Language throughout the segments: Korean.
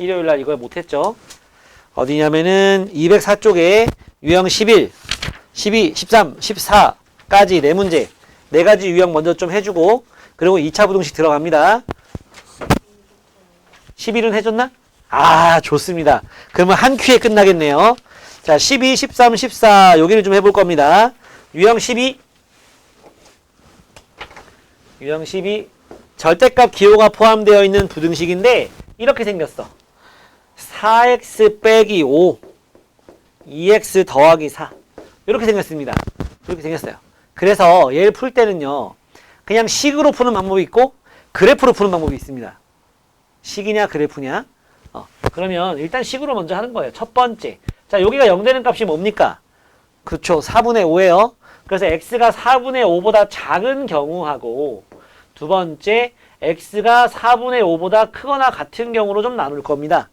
일요일날 이걸 못했죠. 어디냐면은 204쪽에 유형 11, 12, 13, 14까지 네 문제. 네 가지 유형 먼저 좀 해주고 그리고 2차 부등식 들어갑니다. 11은 해줬나? 아, 좋습니다. 그러면 한 큐에 끝나겠네요. 자, 12, 13, 14 여기를 좀 해볼 겁니다. 유형 12 절대값 기호가 포함되어 있는 부등식인데 이렇게 생겼어. 4x 빼기 5 2x 더하기 4 이렇게 생겼습니다. 이렇게 생겼어요. 그래서 얘를 풀 때는요. 그냥 식으로 푸는 방법이 있고 그래프로 푸는 방법이 있습니다. 식이냐 그래프냐. 그러면 일단 식으로 먼저 하는 거예요. 첫 번째. 자, 여기가 0 되는 값이 뭡니까? 그렇죠. 4분의 5예요. 그래서 x가 4분의 5보다 작은 경우하고 두 번째 x가 4분의 5보다 크거나 같은 경우로 좀 나눌 겁니다.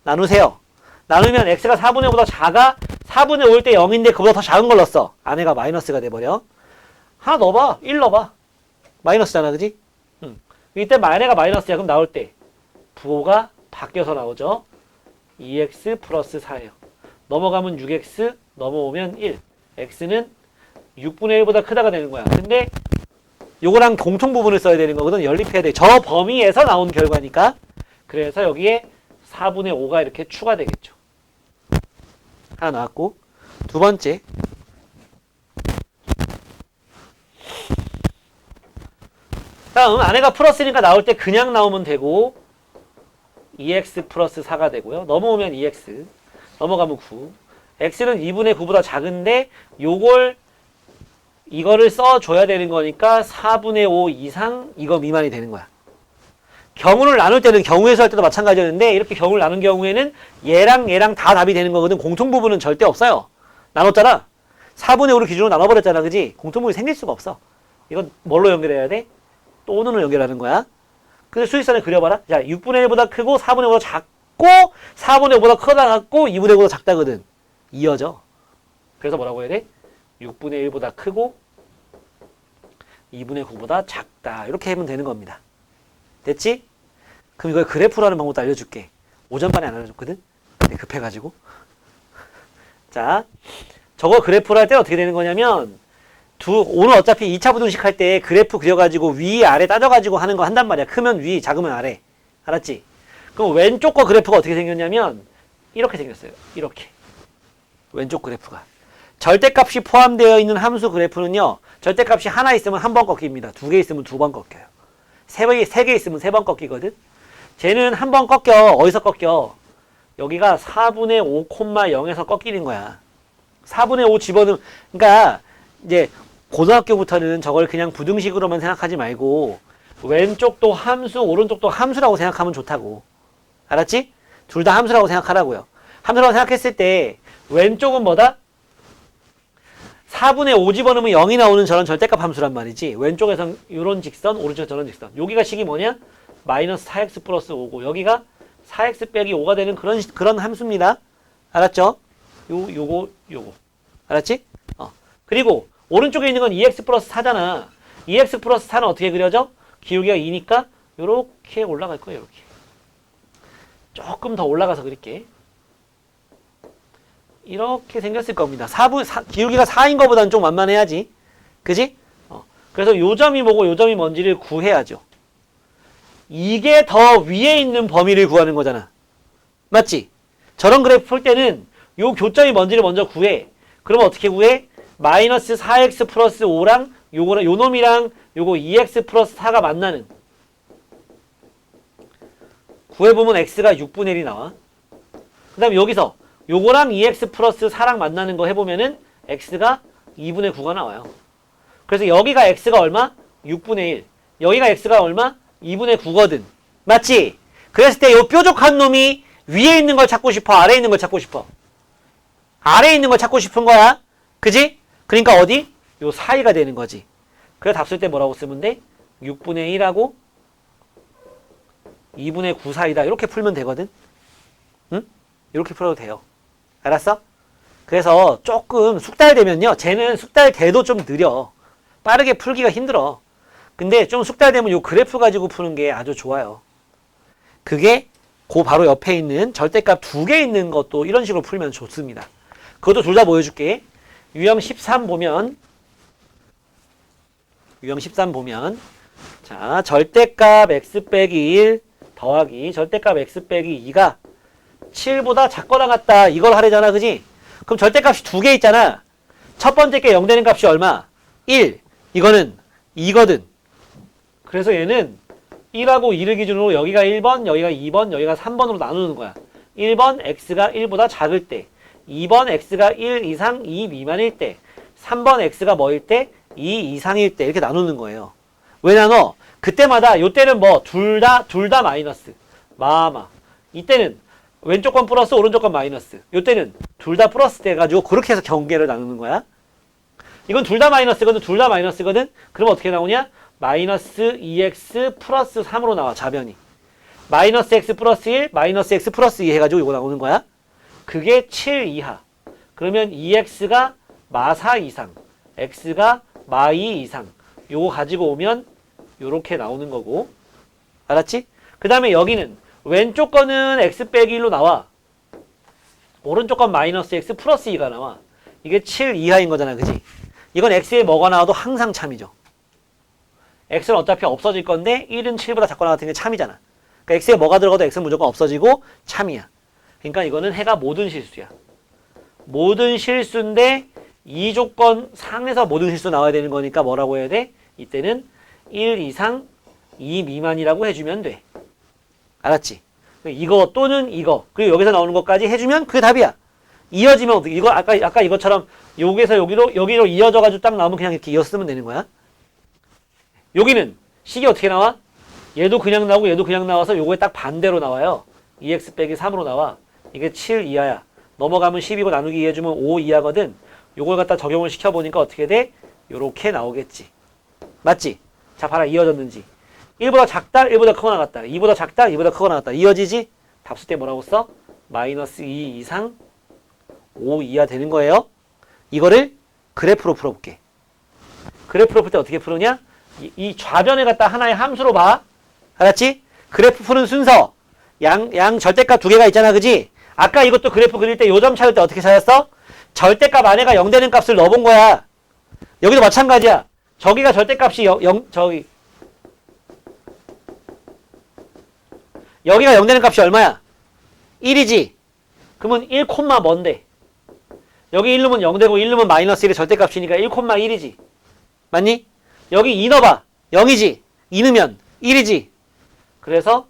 나누세요. 나누면 x가 4분의 5보다 작아 4분의 5일 때 0인데 그보다 더 작은 걸 넣었어. 안에가 마이너스가 돼버려. 하나 넣어봐. 1 넣어봐. 마이너스잖아. 그지? 이때 안에가 마이너스야. 그럼 나올 때 부호가 바뀌어서 나오죠. 2x 플러스 4예요. 넘어가면 6x, 넘어오면 1. x는 6분의 1보다 크다가 되는 거야. 근데 요거랑 공통 부분을 써야 되는 거거든. 연립해야 돼. 저 범위에서 나온 결과니까. 그래서 여기에 4분의 5가 이렇게 추가되겠죠. 하나 나왔고 두 번째 다음 안에가 플러스니까 나올 때 그냥 나오면 되고 2x 플러스 4가 되고요. 넘어오면 2x 넘어가면 9 x는 2분의 9보다 작은데 이거를 써줘야 되는 거니까 4분의 5 이상 이거 미만이 되는 거야. 경우를 나눌 때는 경우에서 할 때도 마찬가지였는데 이렇게 경우를 나눈 경우에는 얘랑 다 답이 되는 거거든. 공통 부분은 절대 없어요. 나눴잖아. 4분의 5를 기준으로 나눠버렸잖아. 그지? 공통 부분이 생길 수가 없어. 이건 뭘로 연결해야 돼? 또 오는으로 연결하는 거야. 근데 수직선을 그려봐라. 자, 6분의 1보다 크고 4분의 5보다 작고 4분의 5보다 크다 같고 2분의 5보다 작다거든. 이어져. 그래서 뭐라고 해야 돼? 6분의 1보다 크고 2분의 9보다 작다. 이렇게 하면 되는 겁니다. 됐지? 그럼 이걸 그래프로 하는 방법도 알려줄게. 오전반에 안 알려줬거든? 근데 급해가지고. 자, 저거 그래프로 할 때 어떻게 되는 거냐면 오늘 어차피 2차 부등식 할 때 그래프 그려가지고 위 아래 따져가지고 하는 거 한단 말이야. 크면 위, 작으면 아래. 알았지? 그럼 왼쪽 거 그래프가 어떻게 생겼냐면 이렇게 생겼어요. 이렇게. 왼쪽 그래프가. 절대값이 포함되어 있는 함수 그래프는요. 절대값이 하나 있으면 한 번 꺾입니다. 두 개 있으면 두 번 꺾여요. 세 개 있으면 세 번 꺾이거든. 쟤는 한 번 꺾여. 어디서 꺾여? 여기가 4분의 5,0에서 꺾이는 거야. 4분의 5 집어넣으면 그러니까 이제 고등학교부터는 저걸 그냥 부등식으로만 생각하지 말고 왼쪽도 함수, 오른쪽도 함수라고 생각하면 좋다고. 알았지? 둘 다 함수라고 생각하라고요. 함수라고 생각했을 때 왼쪽은 뭐다? 4분의 5 집어넣으면 0이 나오는 저런 절대값 함수란 말이지. 왼쪽에선 이런 직선, 오른쪽에 저런 직선. 여기가 식이 뭐냐? 마이너스 4x 플러스 5고 여기가 4x 빼기 5가 되는 그런 함수입니다. 알았죠? 요거. 알았지? 그리고 오른쪽에 있는 건 2x 플러스 4잖아. 2x 플러스 4는 어떻게 그려져? 기울기가 2니까 요렇게 올라갈 거예요. 요렇게. 조금 더 올라가서 그릴게. 이렇게 생겼을 겁니다. 기울기가 4인 것보다는 좀 완만해야지. 그지? 그래서 요 점이 뭐고 요 점이 뭔지를 구해야죠. 이게 더 위에 있는 범위를 구하는 거잖아. 맞지? 저런 그래프 풀 때는 요 교점이 뭔지를 먼저 구해. 그러면 어떻게 구해? 마이너스 4x 플러스 5랑 요거랑 요 놈이랑 요거 2x 플러스 4가 만나는. 구해보면 x가 6분의 1이 나와. 그 다음에 여기서 요거랑 2x 플러스 4랑 만나는 거 해보면은 x가 2분의 9가 나와요. 그래서 여기가 x가 얼마? 6분의 1. 여기가 x가 얼마? 2분의 9거든. 맞지? 그랬을 때 요 뾰족한 놈이 위에 있는 걸 찾고 싶어? 아래에 있는 걸 찾고 싶어? 아래에 있는 걸 찾고 싶은 거야. 그지? 그러니까 어디? 요 사이가 되는 거지. 그래서 답 쓸 때 뭐라고 쓰면 돼? 6분의 1하고 2분의 9 사이다. 이렇게 풀면 되거든. 응? 이렇게 풀어도 돼요. 알았어? 그래서 조금 숙달되면요. 쟤는 숙달돼도 좀 느려. 빠르게 풀기가 힘들어. 근데 좀 숙달되면 요 그래프 가지고 푸는 게 아주 좋아요. 그게 그 바로 옆에 있는 절대값 두 개 있는 것도 이런 식으로 풀면 좋습니다. 그것도 둘 다 보여줄게. 유형 13 보면 자, 절대값 x 빼기 1 더하기 절대값 x 빼기 2가 7보다 작거나 같다. 이걸 하래잖아. 그지? 그럼 절대값이 두 개 있잖아. 첫 번째 게 0 되는 값이 얼마? 1. 이거는 2거든. 그래서 얘는 1하고 2를 기준으로 여기가 1번, 여기가 2번, 여기가 3번으로 나누는 거야. 1번 x가 1보다 작을 때, 2번 x가 1 이상 2 미만일 때, 3번 x가 뭐일 때? 2 이상일 때 이렇게 나누는 거예요. 왜 나눠? 그때마다 요때는 뭐 둘 다 마이너스. 이때는 왼쪽 건 플러스 오른쪽 건 마이너스. 요때는 둘 다 플러스 돼가지고 그렇게 해서 경계를 나누는 거야. 이건 둘 다 마이너스거든. 둘 다 마이너스거든. 그럼 어떻게 나오냐? 마이너스 2x 플러스 3으로 나와. 좌변이. 마이너스 x 플러스 1, 마이너스 x 플러스 2 해가지고 이거 나오는 거야. 그게 7 이하. 그러면 2x가 마 4 이상, x가 마 2 이상. 요거 가지고 오면 요렇게 나오는 거고. 알았지? 그 다음에 여기는 왼쪽 거는 x 빼기 1로 나와. 오른쪽 건 마이너스 x 플러스 2가 나와. 이게 7 이하인 거잖아. 그지? 이건 x에 뭐가 나와도 항상 참이죠. x는 어차피 없어질 건데 1은 7보다 작거나 같은 게 참이잖아. 그러니까 x에 뭐가 들어가도 x는 무조건 없어지고 참이야. 그러니까 이거는 해가 모든 실수야. 모든 실수인데 이 조건 상에서 모든 실수 나와야 되는 거니까 뭐라고 해야 돼? 이때는 1 이상 2 미만이라고 해주면 돼. 알았지? 이거 또는 이거 그리고 여기서 나오는 것까지 해주면 그게 답이야. 이어지면 어떻게? 이거 아까 이것처럼 여기서 여기로 이어져가지고 딱 나오면 그냥 이렇게 이어 쓰면 되는 거야. 여기는 식이 어떻게 나와? 얘도 그냥 나오고 얘도 그냥 나와서 요거에 딱 반대로 나와요. 2x 빼기 3으로 나와. 이게 7 이하야. 넘어가면 10이고 나누기 2 해주면 5 이하거든. 요걸 갖다 적용을 시켜보니까 어떻게 돼? 요렇게 나오겠지. 맞지? 자, 봐라. 이어졌는지. 1보다 작다, 1보다 크거나 같다. 2보다 작다, 2보다 크거나 같다. 이어지지? 답수 때 뭐라고 써? 마이너스 2 이상 5 이하 되는 거예요. 이거를 그래프로 풀어볼게. 그래프로 풀 때 어떻게 푸느냐? 이 좌변에 갖다 하나의 함수로 봐. 알았지? 그래프 푸는 순서. 양 절대값 두 개가 있잖아. 그지? 아까 이것도 그래프 그릴 때 요점 찾을 때 어떻게 찾았어? 절대값 안에가 0 되는 값을 넣어본 거야. 여기도 마찬가지야. 저기가 절대값이 여기가 0 되는 값이 얼마야? 1이지. 그러면 1, 뭔데? 여기 1 넣으면 0 되고 1 넣으면 마이너스 1의 절대값이니까 1,1이지. 맞니? 여기 2 넣어봐. 0이지. 2 넣으면 1이지. 그래서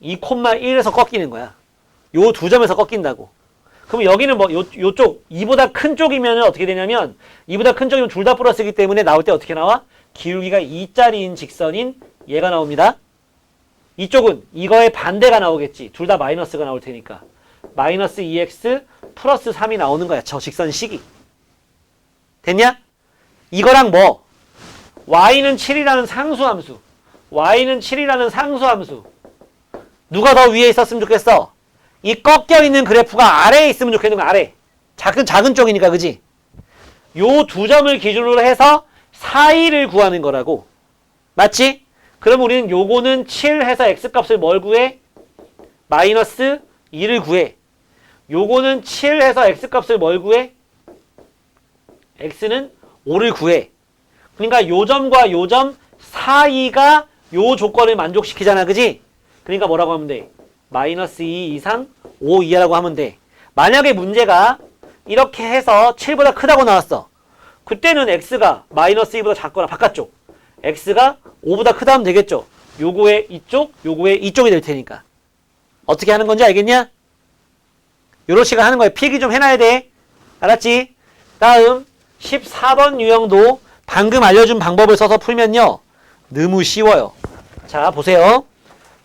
2,1에서 꺾이는 거야. 요 두 점에서 꺾인다고. 그럼 여기는 뭐 요쪽 2보다 큰 쪽이면 어떻게 되냐면 2보다 큰 쪽이면 둘 다 플러스이기 때문에 나올 때 어떻게 나와? 기울기가 2짜리인 직선인 얘가 나옵니다. 이쪽은 이거의 반대가 나오겠지. 둘 다 마이너스가 나올 테니까. 마이너스 2x 플러스 3이 나오는 거야. 저 직선식이. 됐냐? 이거랑 뭐? y는 7이라는 상수함수. y는 7이라는 상수함수. 누가 더 위에 있었으면 좋겠어? 이 꺾여있는 그래프가 아래에 있으면 좋겠는 거야. 아래. 작은 쪽이니까. 그지? 요 두 점을 기준으로 해서 사이를 구하는 거라고. 맞지? 그럼 우리는 요거는 7 해서 x값을 뭘 구해? 마이너스 2를 구해. 요거는 7 해서 x값을 뭘 구해? x는 5를 구해. 그러니까 요 점과 요 점 사이가 요 조건을 만족시키잖아. 그지? 그러니까 뭐라고 하면 돼? 마이너스 2 이상 5 이하라고 하면 돼. 만약에 문제가 이렇게 해서 7보다 크다고 나왔어. 그때는 x가 마이너스 2보다 작거나 바깥쪽. x가 5보다 크다 하면 되겠죠. 요거의 이쪽, 요거의 이쪽이 될 테니까. 어떻게 하는 건지 알겠냐? 요런 식으로 하는 거야. 필기 좀 해놔야 돼. 알았지? 다음 14번 유형도 방금 알려준 방법을 써서 풀면요. 너무 쉬워요. 자, 보세요.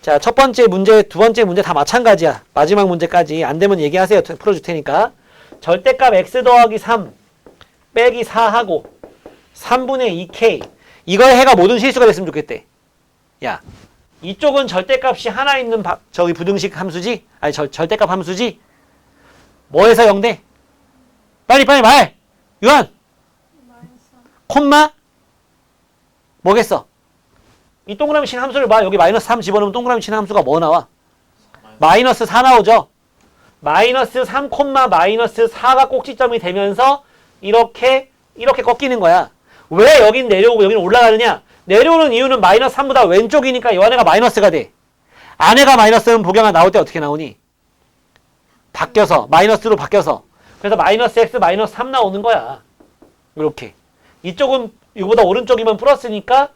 자, 첫 번째 문제, 두 번째 문제 다 마찬가지야. 마지막 문제까지. 안 되면 얘기하세요. 풀어줄 테니까. 절대값 x 더하기 3 빼기 4하고 3분의 2k. 이거에 해가 모든 실수가 됐으면 좋겠대. 야, 이쪽은 절대값이 하나 있는 저기 부등식 함수지? 아니, 절대값 함수지? 뭐에서 0대? 빨리 말! 유한! 콤마? 뭐겠어? 이 동그라미 친 함수를 봐. 여기 마이너스 3 집어넣으면 동그라미 친 함수가 뭐 나와? 마이너스 4 나오죠? 마이너스 3, 마이너스 4가 꼭지점이 되면서 이렇게 꺾이는 거야. 왜 여긴 내려오고 여기는 올라가느냐? 내려오는 이유는 마이너스 3보다 왼쪽이니까 이 안에가 마이너스가 돼. 안에가 마이너스는 보경아 나올 때 어떻게 나오니? 바뀌어서 마이너스로 바뀌어서 그래서 마이너스 x 마이너스 3 나오는 거야. 이렇게 이쪽은 이거보다 오른쪽이면 플러스니까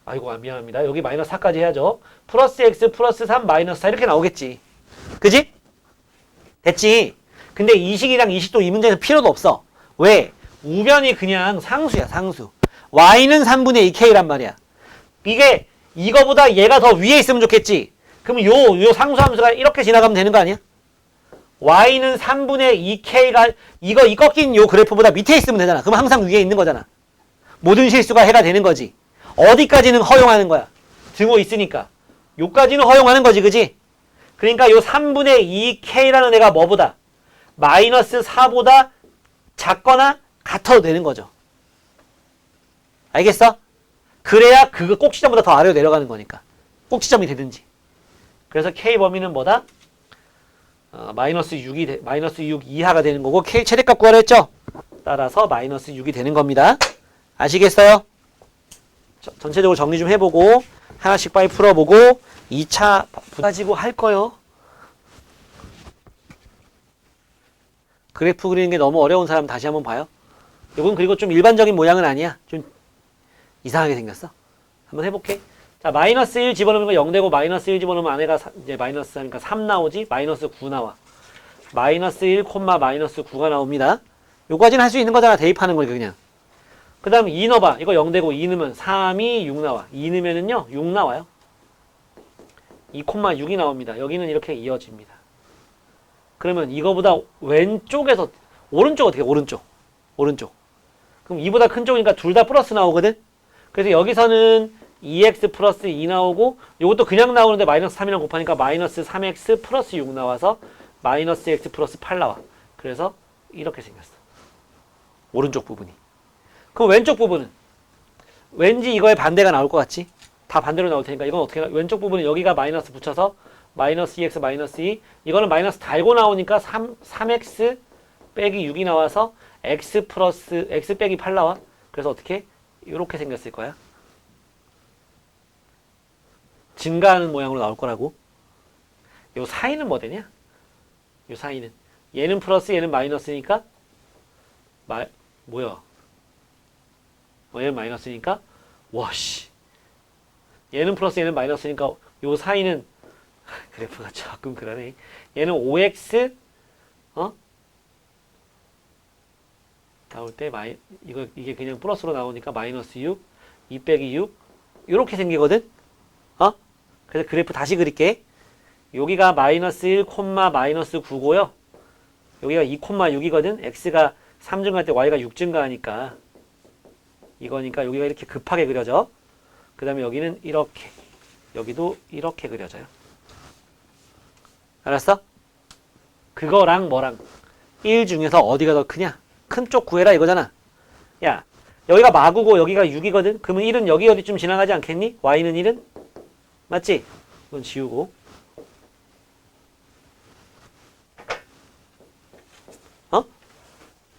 아이고 미안합니다. 여기 마이너스 4까지 해야죠. 플러스 x 플러스 3 마이너스 4 이렇게 나오겠지. 그지? 됐지? 근데 이 식이랑 이 식도 이 문제에서 필요도 없어. 왜? 우변이 그냥 상수야 상수. y는 3분의 2k란 말이야. 이게 이거보다 얘가 더 위에 있으면 좋겠지. 그럼 요 상수함수가 이렇게 지나가면 되는 거 아니야? y는 3분의 2k가 이 꺾인 요 그래프보다 밑에 있으면 되잖아. 그럼 항상 위에 있는 거잖아. 모든 실수가 해가 되는 거지. 어디까지는 허용하는 거야? 등호 있으니까. 요까지는 허용하는 거지, 그지? 그러니까 요 3분의 2k라는 애가 뭐보다? 마이너스 4보다 작거나 같아도 되는 거죠. 알겠어? 그래야 그거 꼭지점보다 더 아래로 내려가는 거니까. 꼭지점이 되든지. 그래서 k 범위는 뭐다? 마이너스 6 이하가 되는 거고 k 최대값 구하라 했죠? 따라서 마이너스 6이 되는 겁니다. 아시겠어요? 전체적으로 정리 좀 해보고 하나씩 빨리 풀어보고 2차 가지고 할 거요. 그래프 그리는 게 너무 어려운 사람 다시 한번 봐요. 이건 그리고 좀 일반적인 모양은 아니야. 좀 이상하게 생겼어. 한번 해볼게. 자, 마이너스 1 집어넣으면 0 되고 마이너스 1 집어넣으면 안에가 이제 마이너스 하니까 3 나오지? 마이너스 9 나와. 마이너스 1, 마이너스 9가 나옵니다. 요까지는 할 수 있는 거잖아. 대입하는 거니까 그냥. 그 다음 2 넣어봐. 이거 0 되고 2 넣으면 3이 6 나와. 2 넣으면은요 6 나와요. 2, 6이 나옵니다. 여기는 이렇게 이어집니다. 그러면 이거보다 왼쪽에서 오른쪽 어떻게 해? 오른쪽. 그럼 2보다 큰 쪽이니까 둘 다 플러스 나오거든? 그래서 여기서는 2x 플러스 2 나오고 이것도 그냥 나오는데 마이너스 3이랑 곱하니까 마이너스 3x 플러스 6 나와서 마이너스 x 플러스 8 나와. 그래서 이렇게 생겼어. 오른쪽 부분이. 그럼 왼쪽 부분은? 왠지 이거의 반대가 나올 것 같지? 다 반대로 나올 테니까 이건 어떻게 왼쪽 부분은 여기가 마이너스 붙여서 마이너스 2x 마이너스 2 이거는 마이너스 달고 나오니까 3x 빼기 6이 나와서 x 플러스 x 빼기 8 나와. 그래서 어떻게? 이렇게 생겼을 거야. 증가하는 모양으로 나올 거라고. 요 사이는 뭐 되냐? 요 사이는 얘는 플러스 얘는 마이너스니까 뭐야? 얘는 마이너스니까 와씨 얘는 플러스 얘는 마이너스니까 요 사이는 그래프가 조금 그러네. 얘는 5x 나올 때 이게 그냥 플러스로 나오니까 마이너스 6 2 빼기 6 이렇게 생기거든. 그래서 그래프 다시 그릴게. 여기가 마이너스 1, 마이너스 9고요. 여기가 2, 6이거든. x가 3 증가할 때 y가 6 증가하니까 이거니까 여기가 이렇게 급하게 그려져. 그 다음에 여기는 이렇게, 여기도 이렇게 그려져요. 알았어? 그거랑 뭐랑 1 중에서 어디가 더 크냐? 큰 쪽 구해라 이거잖아. 야, 여기가 마구고 여기가 6이거든. 그러면 1은 여기 어디쯤 지나가지 않겠니? y는 1은? 맞지? 이건 지우고.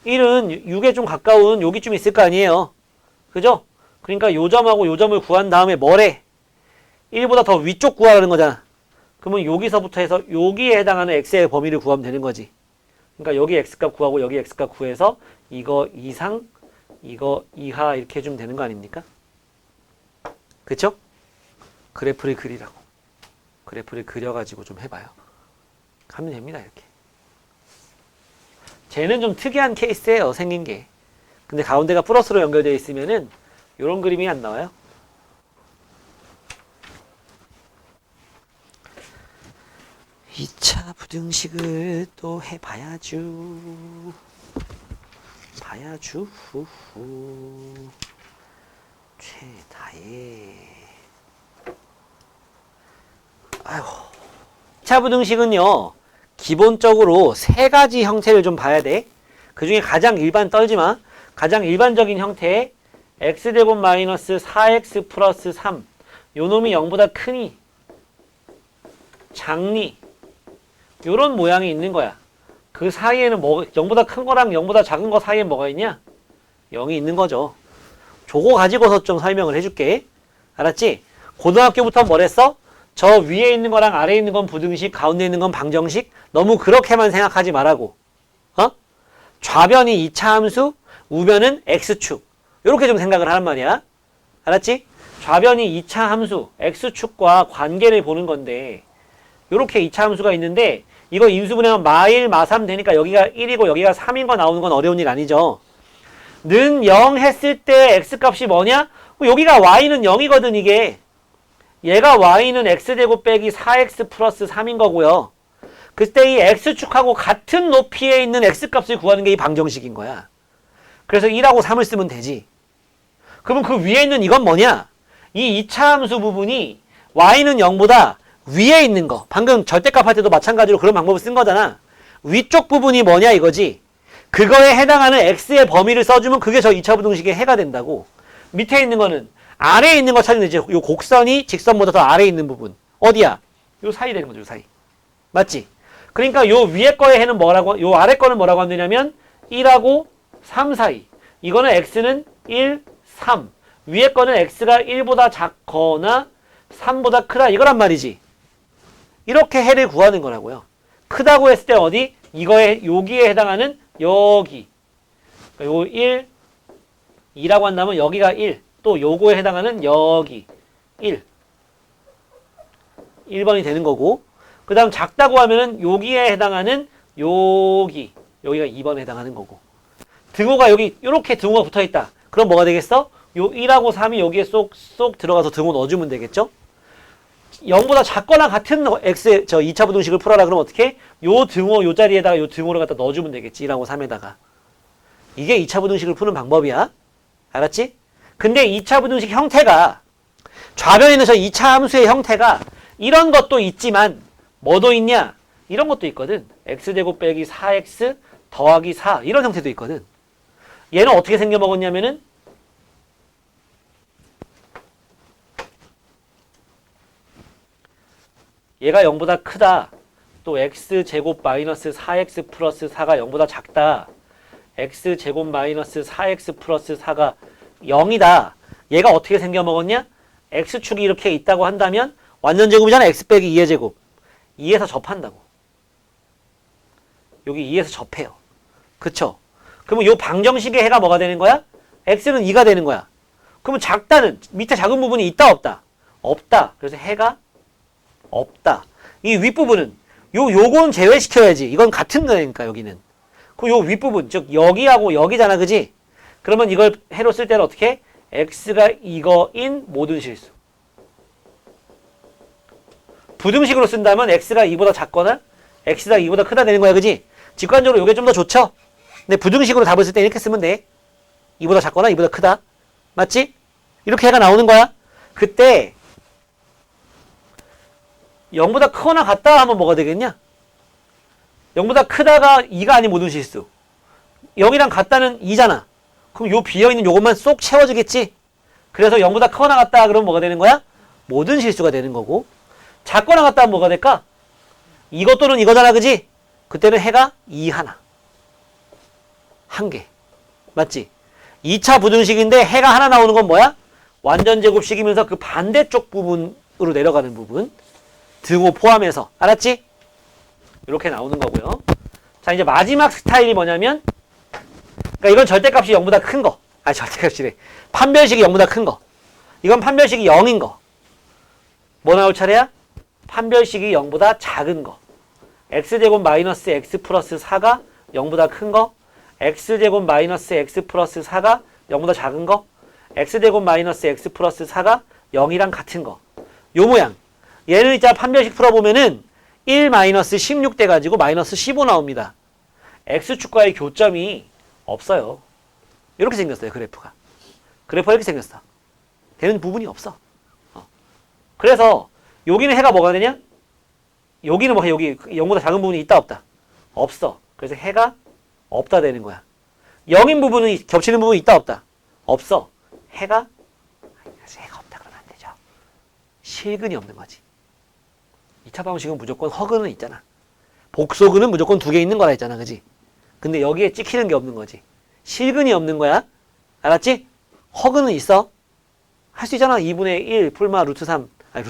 1은 6에 좀 가까운 여기쯤 있을 거 아니에요. 그죠? 그러니까 요 점하고 요 점을 구한 다음에 뭐래? 1보다 더 위쪽 구하라는 거잖아. 그러면 여기서부터 해서 여기에 해당하는 x의 범위를 구하면 되는 거지. 그러니까 여기 x값 구하고 여기 x값 구해서 이거 이상, 이거 이하 이렇게 해주면 되는 거 아닙니까? 그쵸? 그래프를 그리라고. 그래프를 그려가지고 좀 해봐요. 하면 됩니다, 이렇게. 쟤는 좀 특이한 케이스예요, 생긴 게. 근데 가운데가 플러스로 연결되어 있으면은 이런 그림이 안 나와요. 이 차 부등식을 또 해봐야죠. 후후. 최다의. 아이고. 차 부등식은요, 기본적으로 세 가지 형태를 좀 봐야 돼. 그 중에 가장 떨지마. 가장 일반적인 형태의 x제곱 마이너스 4x 플러스 3 요 놈이 0보다 크니 작니 요런 모양이 있는 거야. 그 사이에는 뭐 0보다 큰 거랑 0보다 작은 거 사이에 뭐가 있냐? 0이 있는 거죠. 저거 가지고서 좀 설명을 해줄게. 알았지? 고등학교부터 뭐랬어? 저 위에 있는 거랑 아래에 있는 건 부등식, 가운데 있는 건 방정식. 너무 그렇게만 생각하지 말라고. 어? 좌변이 2차 함수, 우변은 x축. 이렇게 좀 생각을 하란 말이야. 알았지? 좌변이 2차 함수, x축과 관계를 보는 건데 이렇게 2차 함수가 있는데 이거 인수분해하면 마1, 마3 되니까 여기가 1이고 여기가 3인 거 나오는 건 어려운 일 아니죠. 는 0 했을 때 x값이 뭐냐? 여기가 y는 0이거든 이게. 얘가 y는 x제곱 빼기 4x 플러스 3인 거고요. 그때 이 x축하고 같은 높이에 있는 x값을 구하는 게 이 방정식인 거야. 그래서 1하고 3을 쓰면 되지. 그러면 그 위에 있는 이건 뭐냐? 이 2차 함수 부분이 y는 0보다 위에 있는 거. 방금 절대값 할 때도 마찬가지로 그런 방법을 쓴 거잖아. 위쪽 부분이 뭐냐 이거지. 그거에 해당하는 x의 범위를 써주면 그게 저 2차 부등식의 해가 된다고. 밑에 있는 거는 아래에 있는 거 찾으면 되지. 요 곡선이 직선보다 더 아래에 있는 부분. 어디야? 요 사이 되는 거죠. 요 사이. 맞지? 그러니까 요 위에 거의 해는 뭐라고, 요 아래 거는 뭐라고 하면 되냐면 1하고 3 사이. 이거는 x는 1, 3. 위에 거는 x가 1보다 작거나 3보다 크다. 이거란 말이지. 이렇게 해를 구하는 거라고요. 크다고 했을 때 어디? 이거에, 여기에 해당하는 여기. 요 1, 2라고 한다면 여기가 1. 또 요거에 해당하는 여기. 1. 1번이 되는 거고. 그 다음 작다고 하면은 여기에 해당하는 여기. 여기가 2번에 해당하는 거고. 등호가 여기, 요렇게 등호가 붙어 있다. 그럼 뭐가 되겠어? 요 1하고 3이 여기에 쏙 들어가서 등호 넣어주면 되겠죠? 0보다 작거나 같은 x의 저 2차 부등식을 풀어라 그러면 어떻게? 요 등호 요 자리에다가 요 등호를 갖다 넣어주면 되겠지. 1하고 3에다가. 이게 2차 부등식을 푸는 방법이야. 알았지? 근데 2차 부등식 형태가 좌변에 있는 저 2차 함수의 형태가 이런 것도 있지만 뭐도 있냐? 이런 것도 있거든. x제곱 빼기 4x 더하기 4 이런 형태도 있거든. 얘는 어떻게 생겨먹었냐면은 얘가 0보다 크다. 또 x제곱 마이너스 4x 플러스 4가 0보다 작다. x제곱 마이너스 4x 플러스 4가 0이다. 얘가 어떻게 생겨먹었냐? x축이 이렇게 있다고 한다면 완전 제곱이잖아. x 빼기 2의 제곱. 2에서 접한다고. 여기 2에서 접해요. 그쵸? 그러면 요 방정식의 해가 뭐가 되는 거야? x는 2가 되는 거야. 그러면 작다는 밑에 작은 부분이 있다 없다? 없다. 그래서 해가 없다. 이 윗부분은 요건 제외시켜야지. 이건 같은 거니까 여기는. 그 요 윗부분 즉 여기하고 여기잖아. 그지? 그러면 이걸 해로 쓸 때는 어떻게? x가 이거인 모든 실수. 부등식으로 쓴다면 x가 2보다 작거나 x가 2보다 크다 되는 거야. 그지? 직관적으로 이게 좀 더 좋죠? 근데 부등식으로 답을 쓸 때 이렇게 쓰면 돼. 2보다 작거나 2보다 크다. 맞지? 이렇게 해가 나오는 거야. 그때 0보다 크거나 같다 하면 뭐가 되겠냐? 0보다 크다가 2가 아닌 모든 실수. 0이랑 같다는 2잖아. 그럼 요 비어있는 요것만 쏙 채워주겠지? 그래서 0보다 크거나 같다 그러면 뭐가 되는 거야? 모든 실수가 되는 거고. 작거나 같다 하면 뭐가 될까? 이것 또는 이거잖아. 그지? 그때는 해가 2 하나. 한 개. 맞지? 2차 부등식인데 해가 하나 나오는 건 뭐야? 완전 제곱식이면서 그 반대쪽 부분으로 내려가는 부분. 등호 포함해서. 알았지? 이렇게 나오는 거고요. 자, 이제 마지막 스타일이 뭐냐면 그러니까 이건 절대값이 0보다 큰 거. 아니, 절대값이래. 판별식이 0보다 큰 거. 이건 판별식이 0인 거. 뭐 나올 차례야? 판별식이 0보다 작은 거. x제곱 마이너스 x 플러스 4가 0보다 큰 거. x제곱 마이너스 x 플러스 4가 0보다 작은 거. x제곱 마이너스 x 플러스 4가 0이랑 같은 거. 요 모양. 얘는 있잖아. 판별식 풀어보면은 1 마이너스 16 돼가지고 마이너스 15 나옵니다. x축과의 교점이 없어요. 이렇게 생겼어요. 그래프가. 그래프가 이렇게 생겼어. 되는 부분이 없어. 그래서 여기는 해가 뭐가 되냐? 여기는 뭐 여기 0보다 작은 부분이 있다 없다? 없어. 그래서 해가 없다 되는 거야. 0인 부분은 겹치는 부분이 있다 없다? 없어. 해가 없다 그러면 안 되죠. 실근이 없는 거지. 2차 방정식은 무조건 허근은 있잖아. 복소근은 무조건 2개 있는 거라 했잖아. 그지? 근데 여기에 찍히는 게 없는 거지. 실근이 없는 거야. 알았지? 허근은 있어. 할 수 있잖아. 2분의 1 풀마 루트 3. 아니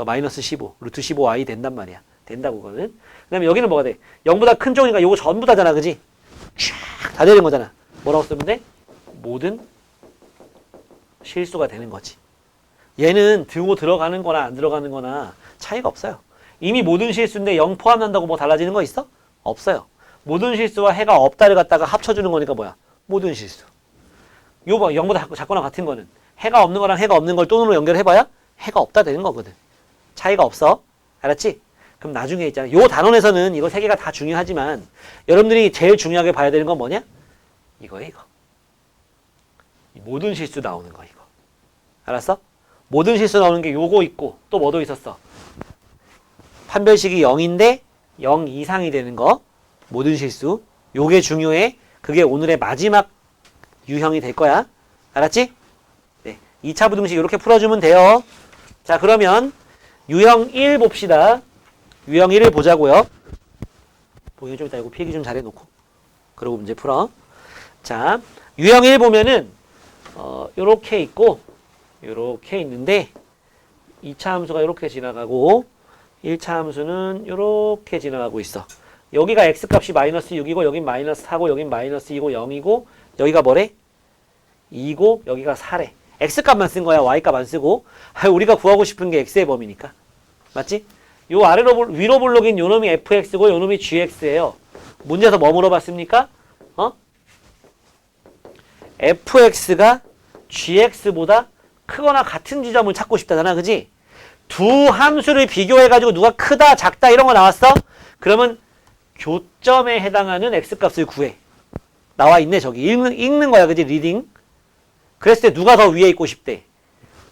마이너스 15. 루트 15i 된단 말이야. 된다고 그거는. 그 다음에 여기는 뭐가 돼? 0보다 큰 쪽이니까 요거 전부 다잖아. 그지? 쫙 다 되는 거잖아. 뭐라고 쓰면 돼? 모든 실수가 되는 거지. 얘는 등호 들어가는 거나 안 들어가는 거나 차이가 없어요. 이미 모든 실수인데 0 포함한다고 뭐 달라지는 거 있어? 없어요. 모든 실수와 해가 없다를 갖다가 합쳐주는 거니까 뭐야? 모든 실수. 요 봐, 0보다 작거나 같은 거는 해가 없는 거랑 해가 없는 걸 또는으로 연결해봐야 해가 없다 되는 거거든. 차이가 없어. 알았지? 그럼 나중에 있잖아. 요 단원에서는 이거 세 개가 다 중요하지만 여러분들이 제일 중요하게 봐야 되는 건 뭐냐? 이거예요, 이거. 모든 실수 나오는 거, 이거. 알았어? 모든 실수 나오는 게 요거 있고 또 뭐도 있었어? 판별식이 0인데 0 이상이 되는 거. 모든 실수. 요게 중요해. 그게 오늘의 마지막 유형이 될 거야. 알았지? 네. 2차 부등식 이렇게 풀어주면 돼요. 자, 그러면 유형 1 봅시다. 유형 1을 보자고요. 보기 좀 이따 이거 필기 좀 잘해놓고 그러고 문제 풀어. 자, 유형 1 보면은 요렇게 있고 요렇게 있는데 2차 함수가 요렇게 지나가고 1차 함수는 요렇게 지나가고 있어. 여기가 x값이 마이너스 6이고 여긴 마이너스 4고 여긴 마이너스 2고 0이고 여기가 뭐래? 2고 여기가 4래. x값만 쓴 거야. y값 안 쓰고. 우리가 구하고 싶은 게 x의 범위니까. 맞지? 요 위로 볼록인 요 놈이 fx고 요 놈이 gx예요. 문제에서 뭐 물어봤습니까? fx가 gx보다 크거나 같은 지점을 찾고 싶다잖아. 그지? 두 함수를 비교해가지고 누가 크다, 작다 이런 거 나왔어? 그러면 교점에 해당하는 x값을 구해. 나와 있네 저기. 읽는 거야. 그지? 리딩. 그랬을 때 누가 더 위에 있고 싶대?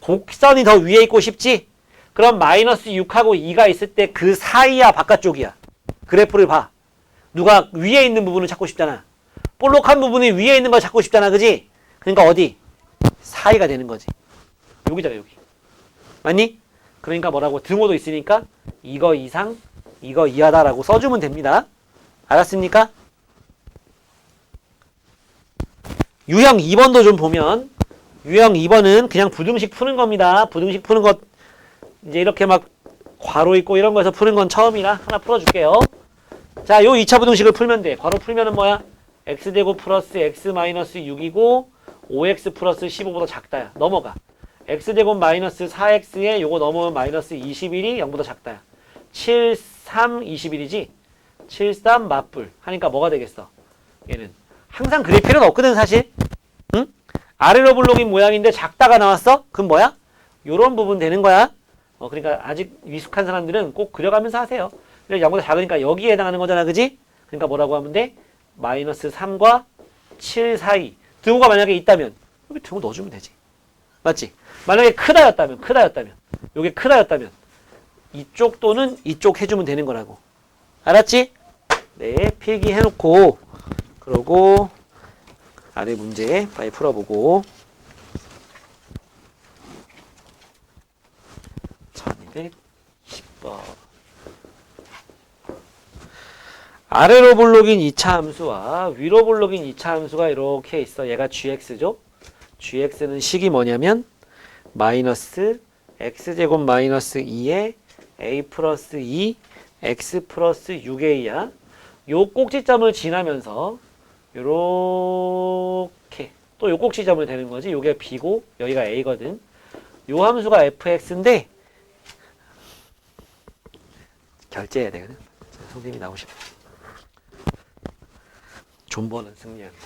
곡선이 더 위에 있고 싶지? 그럼 마이너스 6하고 2가 있을 때 그 사이야 바깥쪽이야. 그래프를 봐. 누가 위에 있는 부분을 찾고 싶잖아. 볼록한 부분이 위에 있는 걸 찾고 싶잖아. 그지? 그러니까 어디? 사이가 되는 거지. 여기잖아 여기. 맞니? 그러니까 뭐라고? 등호도 있으니까 이거 이상 이거 이하다라고 써주면 됩니다. 알았습니까? 유형 2번도 좀 보면 유형 2번은 그냥 부등식 푸는 겁니다. 부등식 푸는 것 이제 이렇게 막 괄호 있고 이런 거에서 푸는 건 처음이라 하나 풀어줄게요. 자, 요 2차 부등식을 풀면 돼. 괄호 풀면은 뭐야? x제곱 플러스 x 마이너스 6이고 5x 플러스 15보다 작다야. 넘어가. x제곱 마이너스 4x에 요거 넘으면 마이너스 21이 0보다 작다야. 7, 3, 21이지? 7, 3 맞불 하니까 뭐가 되겠어? 얘는 항상 그릴 필요는 없거든 사실. 응? 아래로 볼록인 모양인데 작다가 나왔어? 그럼 뭐야? 요런 부분 되는 거야. 그러니까 아직 미숙한 사람들은 꼭 그려가면서 하세요. 그래서 0보다 작으니까 여기에 해당하는 거잖아. 그지? 그러니까 뭐라고 하면 돼? 마이너스 3과 7 사이. 등호가 만약에 있다면 여기 등호 넣어주면 되지. 맞지? 만약에 크다였다면 요게 크다였다면 이쪽 또는 이쪽 해주면 되는 거라고. 알았지? 네, 필기해놓고 그러고 아래 문제 빨리 풀어보고 1210번 아래로 볼록인 2차 함수와 위로 볼록인 2차 함수가 이렇게 있어. 얘가 gx죠. gx는 식이 뭐냐면 마이너스 x제곱 마이너스 2에 a 플러스 2 x 플러스 6a야. 요 꼭지점을 지나면서 요렇게 또 요 꼭지점을 되는 거지. 요게 b고 여기가 a거든. 요 함수가 fx인데 결제해야 되거든. 선생님이 나오시면 존버는 승리한다.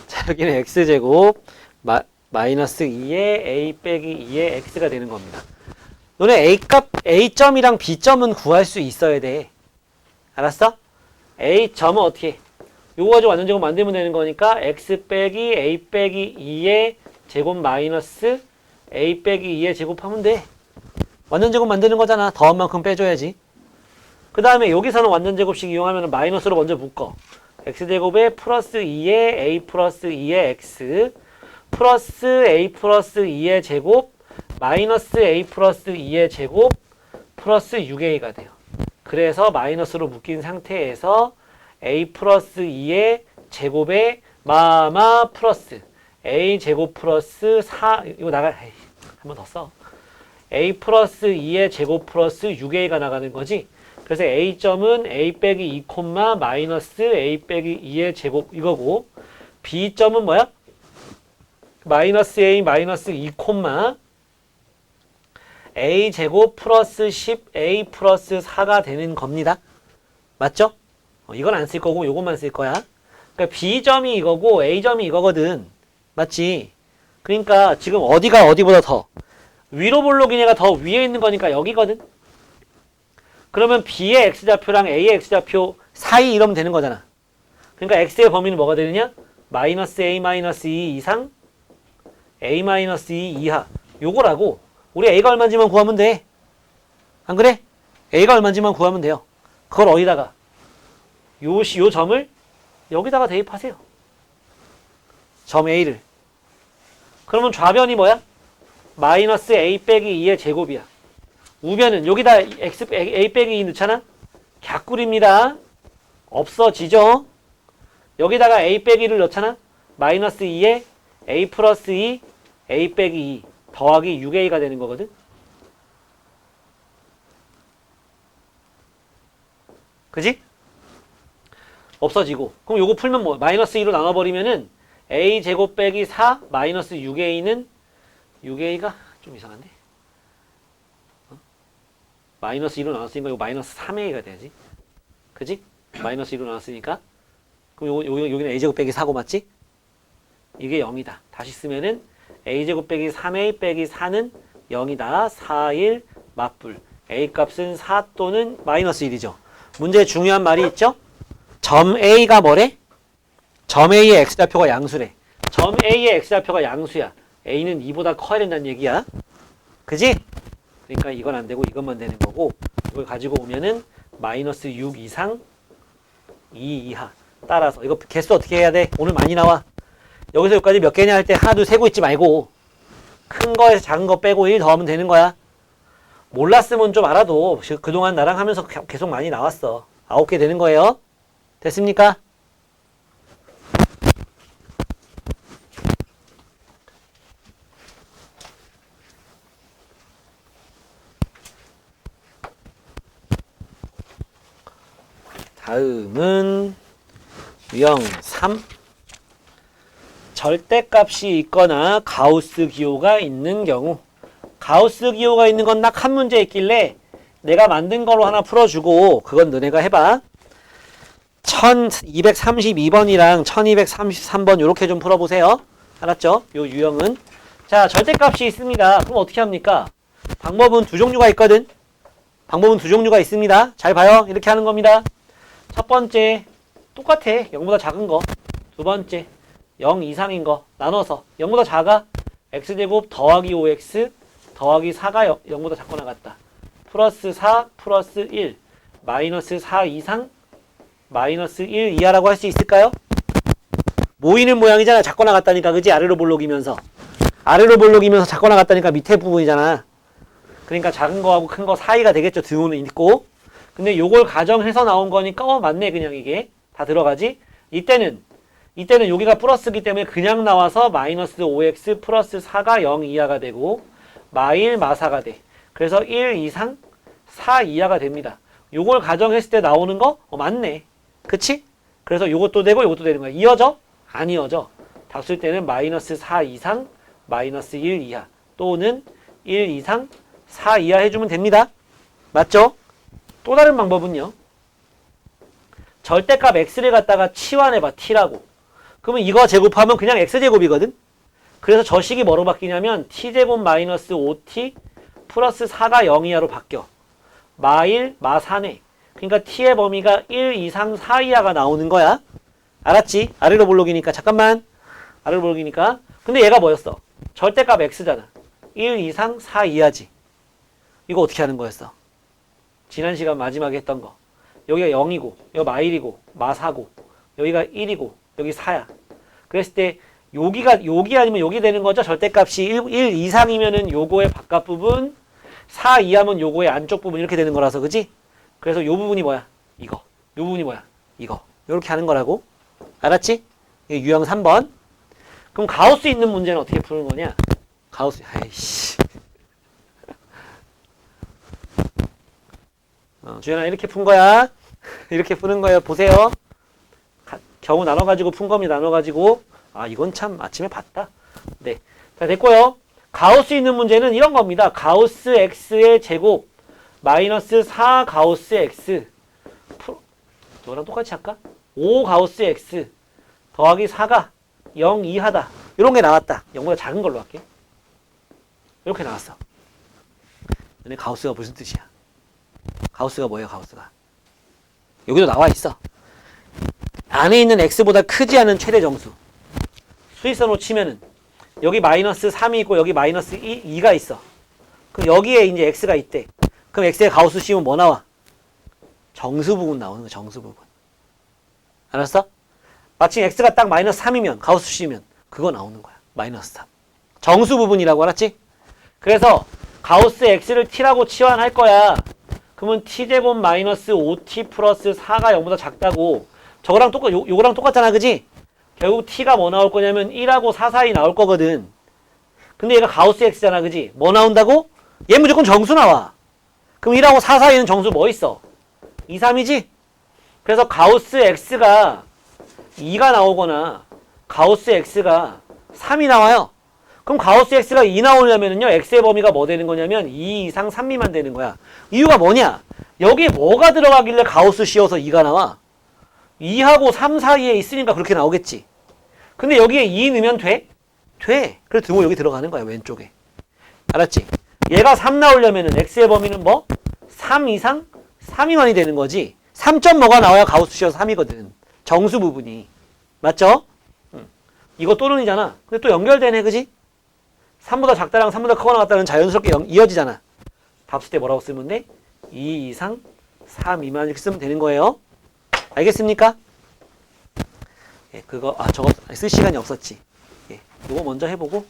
자, 여기는 x제곱 마이너스 2에 a 빼기 2에 x가 되는 겁니다. 너네 a점이랑 b점은 구할 수 있어야 돼. 알았어? a점은 어떻게 해? 요거 가지고 완전제곱 만들면 되는 거니까 x 빼기 a 빼기 2의 제곱 마이너스 a 빼기 2의 제곱하면 돼. 완전제곱 만드는 거잖아. 더한 만큼 빼줘야지. 그 다음에 여기서는 완전제곱식 이용하면 마이너스로 먼저 묶어. x제곱에 플러스 2의 a 플러스 2의 x 플러스 a 플러스 2의 제곱 마이너스 a 플러스 2의 제곱 플러스 6a가 돼요. 그래서 마이너스로 묶인 상태에서 a 플러스 2의 제곱에 마마 플러스 a 제곱 플러스 4 이거 한 번 더 써. a 플러스 2의 제곱 플러스 6a가 나가는 거지. 그래서 a점은 a 빼기 2 콤마 마이너스 a 빼기 2의 제곱 이거고 b점은 뭐야? 마이너스 a 마이너스 2 콤마 a 제곱 플러스 10a 플러스 4가 되는 겁니다. 맞죠? 이건 안 쓸 거고 요것만 쓸 거야. 그러니까 b점이 이거고 a점이 이거거든. 맞지? 그러니까 지금 어디가 어디보다 더 위로 볼록인 애가 더 위에 있는 거니까 여기거든. 그러면 b의 x좌표랑 a의 x좌표 사이 이러면 되는 거잖아. 그러니까 x의 범위는 뭐가 되느냐? 마이너스 a 마이너스 2 이상 a 마이너스 2 이하 요거라고. 우리 a가 얼마인지만 구하면 돼. 안 그래? a가 얼마인지만 구하면 돼요. 그걸 어디다가? 요 점을 여기다가 대입하세요. 점 a를. 그러면 좌변이 뭐야? 마이너스 a 빼기 2의 제곱이야. 우변은 여기다 a 빼기 2 넣잖아? 갸꿀입니다. 없어지죠? 여기다가 a 빼기를 넣잖아? 마이너스 2에 a 플러스 2, a 빼기 2 더하기 6a가 되는 거거든? 그지? 없어지고. 그럼 요거 풀면 뭐? 마이너스 2로 나눠버리면은 a 제곱 빼기 4 마이너스 6a는 6a가 좀 이상한데? 마이너스 2로 나눴으니까 이거 마이너스 3a가 돼야지. 그지? 마이너스 2로 나눴으니까. 그럼 여기는 a제곱 빼기 4고 맞지? 이게 0이다. 다시 쓰면은 a제곱 빼기 3a 빼기 4는 0이다. 4, 1 맞불. a 값은 4 또는 마이너스 1이죠. 문제에 중요한 말이 있죠? 점 a가 뭐래? 점 a의 x좌표가 양수래. 점 a의 x좌표가 양수야. a는 2보다 커야 된다는 얘기야. 그지? 그러니까 이건 안 되고 이것만 되는 거고 이걸 가지고 오면은 마이너스 6 이상 2 이하. 따라서 이거 개수 어떻게 해야 돼? 오늘 많이 나와. 여기서 여기까지 몇 개냐 할 때 하나 둘 세고 있지 말고 큰 거에서 작은 거 빼고 1 더하면 되는 거야. 몰랐으면 좀 알아도 그동안 나랑 하면서 계속 많이 나왔어. 9개 되는 거예요. 됐습니까? 다음은 유형 3. 절대값이 있거나 가우스 기호가 있는 경우. 가우스 기호가 있는 건 딱 한 문제 있길래 내가 만든 걸로 하나 풀어주고 그건 너네가 해봐. 1232번이랑 1233번 이렇게 좀 풀어보세요. 알았죠? 요 유형은. 자, 절대값이 있습니다. 그럼 어떻게 합니까? 방법은 두 종류가 있거든. 방법은 두 종류가 있습니다. 잘 봐요. 이렇게 하는 겁니다. 첫 번째 똑같아. 0보다 작은 거. 두 번째 0 이상인 거 나눠서 0보다 작아. x제곱 더하기 5x 더하기 4가 0보다 작거나 같다. 플러스 4 플러스 1 마이너스 4 이상 마이너스 1 이하라고 할 수 있을까요? 모이는 모양이잖아. 작거나 같다니까. 그지? 아래로 볼록이면서. 아래로 볼록이면서 작거나 같다니까 밑에 부분이잖아. 그러니까 작은 거하고 큰 거 사이가 되겠죠. 등호는 있고. 근데 요걸 가정해서 나온 거니까 맞네. 그냥 이게 다 들어가지. 이때는 여기가 플러스기 때문에 그냥 나와서 마이너스 5x 플러스 4가 0 이하가 되고 마1 마4가 돼. 그래서 1 이상 4 이하가 됩니다. 요걸 가정했을 때 나오는 거 맞네. 그치? 그래서 요것도 되고 요것도 되는 거야. 이어져? 안 이어져. 딱 쓸 때는 마이너스 4 이상 마이너스 1 이하 또는 1 이상 4 이하 해주면 됩니다. 맞죠? 또 다른 방법은요. 절대값 x를 갖다가 치환해봐. t라고. 그러면 이거 제곱하면 그냥 x제곱이거든. 그래서 저 식이 뭐로 바뀌냐면 t제곱 마이너스 5t 플러스 4가 0 이하로 바뀌어. 마1 마4네. 그러니까 t의 범위가 1 이상 4 이하가 나오는 거야. 알았지? 아래로 볼록이니까. 잠깐만. 아래로 볼록이니까. 근데 얘가 뭐였어? 절대값 x잖아. 1 이상 4 이하지. 이거 어떻게 하는 거였어? 지난 시간 마지막에 했던 거. 여기가 0이고 여기 마1이고 마4고 여기가 1이고 여기 4야. 그랬을 때 여기 아니면 여기 되는 거죠. 절대값이 1 이상이면은 요거의 바깥 부분, 4 이하면 요거의 안쪽 부분 이렇게 되는 거라서, 그지? 그래서 요 부분이 뭐야? 이거. 요 부분이 뭐야? 이거. 요렇게 하는 거라고. 알았지? 이게 유형 3번. 그럼 가우스 있는 문제는 어떻게 푸는 거냐? 가우스, 아이씨. 주연아, 이렇게 푼 거야. 이렇게 푸는 거예요. 보세요. 경우 나눠가지고 푼 겁니다. 나눠가지고. 아, 이건 참 아침에 봤다. 네. 자, 됐고요. 가우스 있는 문제는 이런 겁니다. 가우스 x의 제곱 마이너스 4 가우스 x. 너랑 똑같이 할까? 5 가우스 x 더하기 4가 0 이하다. 이런 게 나왔다. 0보다 작은 걸로 할게. 이렇게 나왔어. 근데 가우스가 무슨 뜻이야? 가우스가 뭐예요, 가우스가? 여기도 나와 있어. 안에 있는 x보다 크지 않은 최대 정수. 수직선으로 치면은 여기 마이너스 3이 있고 여기 마이너스 2가 있어. 그럼 여기에 이제 x가 있대. 그럼 x의 가우스 씌우면 뭐 나와? 정수 부분 나오는 거야, 정수 부분. 알았어? 마침 x가 딱 마이너스 3이면 가우스 씌우면 그거 나오는 거야. 마이너스 3. 정수 부분이라고, 알았지? 그래서 가우스 x를 t라고 치환할 거야. 그러면 t제곱 마이너스 5t 플러스 4가 0보다 작다고. 저거랑 요거랑 똑같잖아, 그지? 결국 t가 뭐 나올 거냐면 1하고 4 사이 나올 거거든. 근데 얘가 가우스 x잖아, 그지? 뭐 나온다고? 얘 무조건 정수 나와. 그럼 1하고 4 사이에는 정수 뭐 있어? 2, 3이지? 그래서 가우스 x가 2가 나오거나 가우스 x가 3이 나와요. 그럼 가우스 x가 2 나오려면은요, x의 범위가 뭐 되는 거냐면 2 이상 3 미만 되는 거야. 이유가 뭐냐? 여기에 뭐가 들어가길래 가우스 씌워서 2가 나와? 2하고 3 사이에 있으니까 그렇게 나오겠지. 근데 여기에 2 넣으면 돼? 돼. 그래서 등호 여기 들어가는 거야, 왼쪽에. 알았지? 얘가 3 나오려면은 x의 범위는 뭐? 3 이상 3 미만이 되는 거지. 3점 뭐가 나와야 가우스 씌워서 3이거든. 정수 부분이. 맞죠? 이거 또는이잖아. 근데 또 연결되네, 그지? 3보다 작다랑 3보다 크거나 같다는 자연스럽게 이어지잖아. 답 쓸 때 뭐라고 쓰면 돼? 2 이상 4 미만 이렇게 쓰면 되는 거예요. 알겠습니까? 예, 그거, 저거 쓸 시간이 없었지. 예, 이거 먼저 해보고.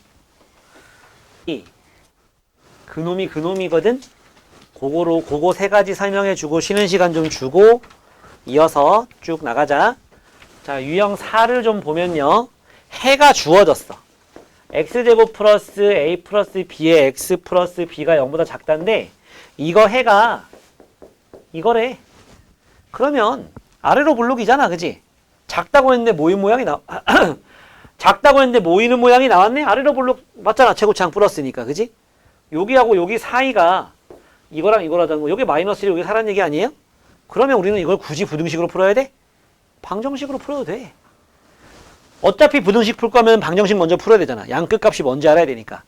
그놈이거든? 그거 세 가지 설명해주고, 쉬는 시간 좀 주고, 이어서 쭉 나가자. 자, 유형 4를 좀 보면요. 해가 주어졌어. x제곱 플러스 a 플러스 b의 x 플러스 b가 0보다 작다인데, 이거 해가 이거래. 그러면 아래로 블록이잖아, 그지? 작다고 했는데 모인 모양이 작다고 했는데 모이는 모양이 나왔네? 아래로 블록 맞잖아, 최고창 플러스니까, 그지? 여기하고 여기 사이가 이거랑 이거라는 거, 여기 마이너스 1, 여기 4라는 얘기 아니에요? 그러면 우리는 이걸 굳이 부등식으로 풀어야 돼? 방정식으로 풀어도 돼. 어차피 부등식 풀 거면 방정식 먼저 풀어야 되잖아. 양 끝값이 뭔지 알아야 되니까.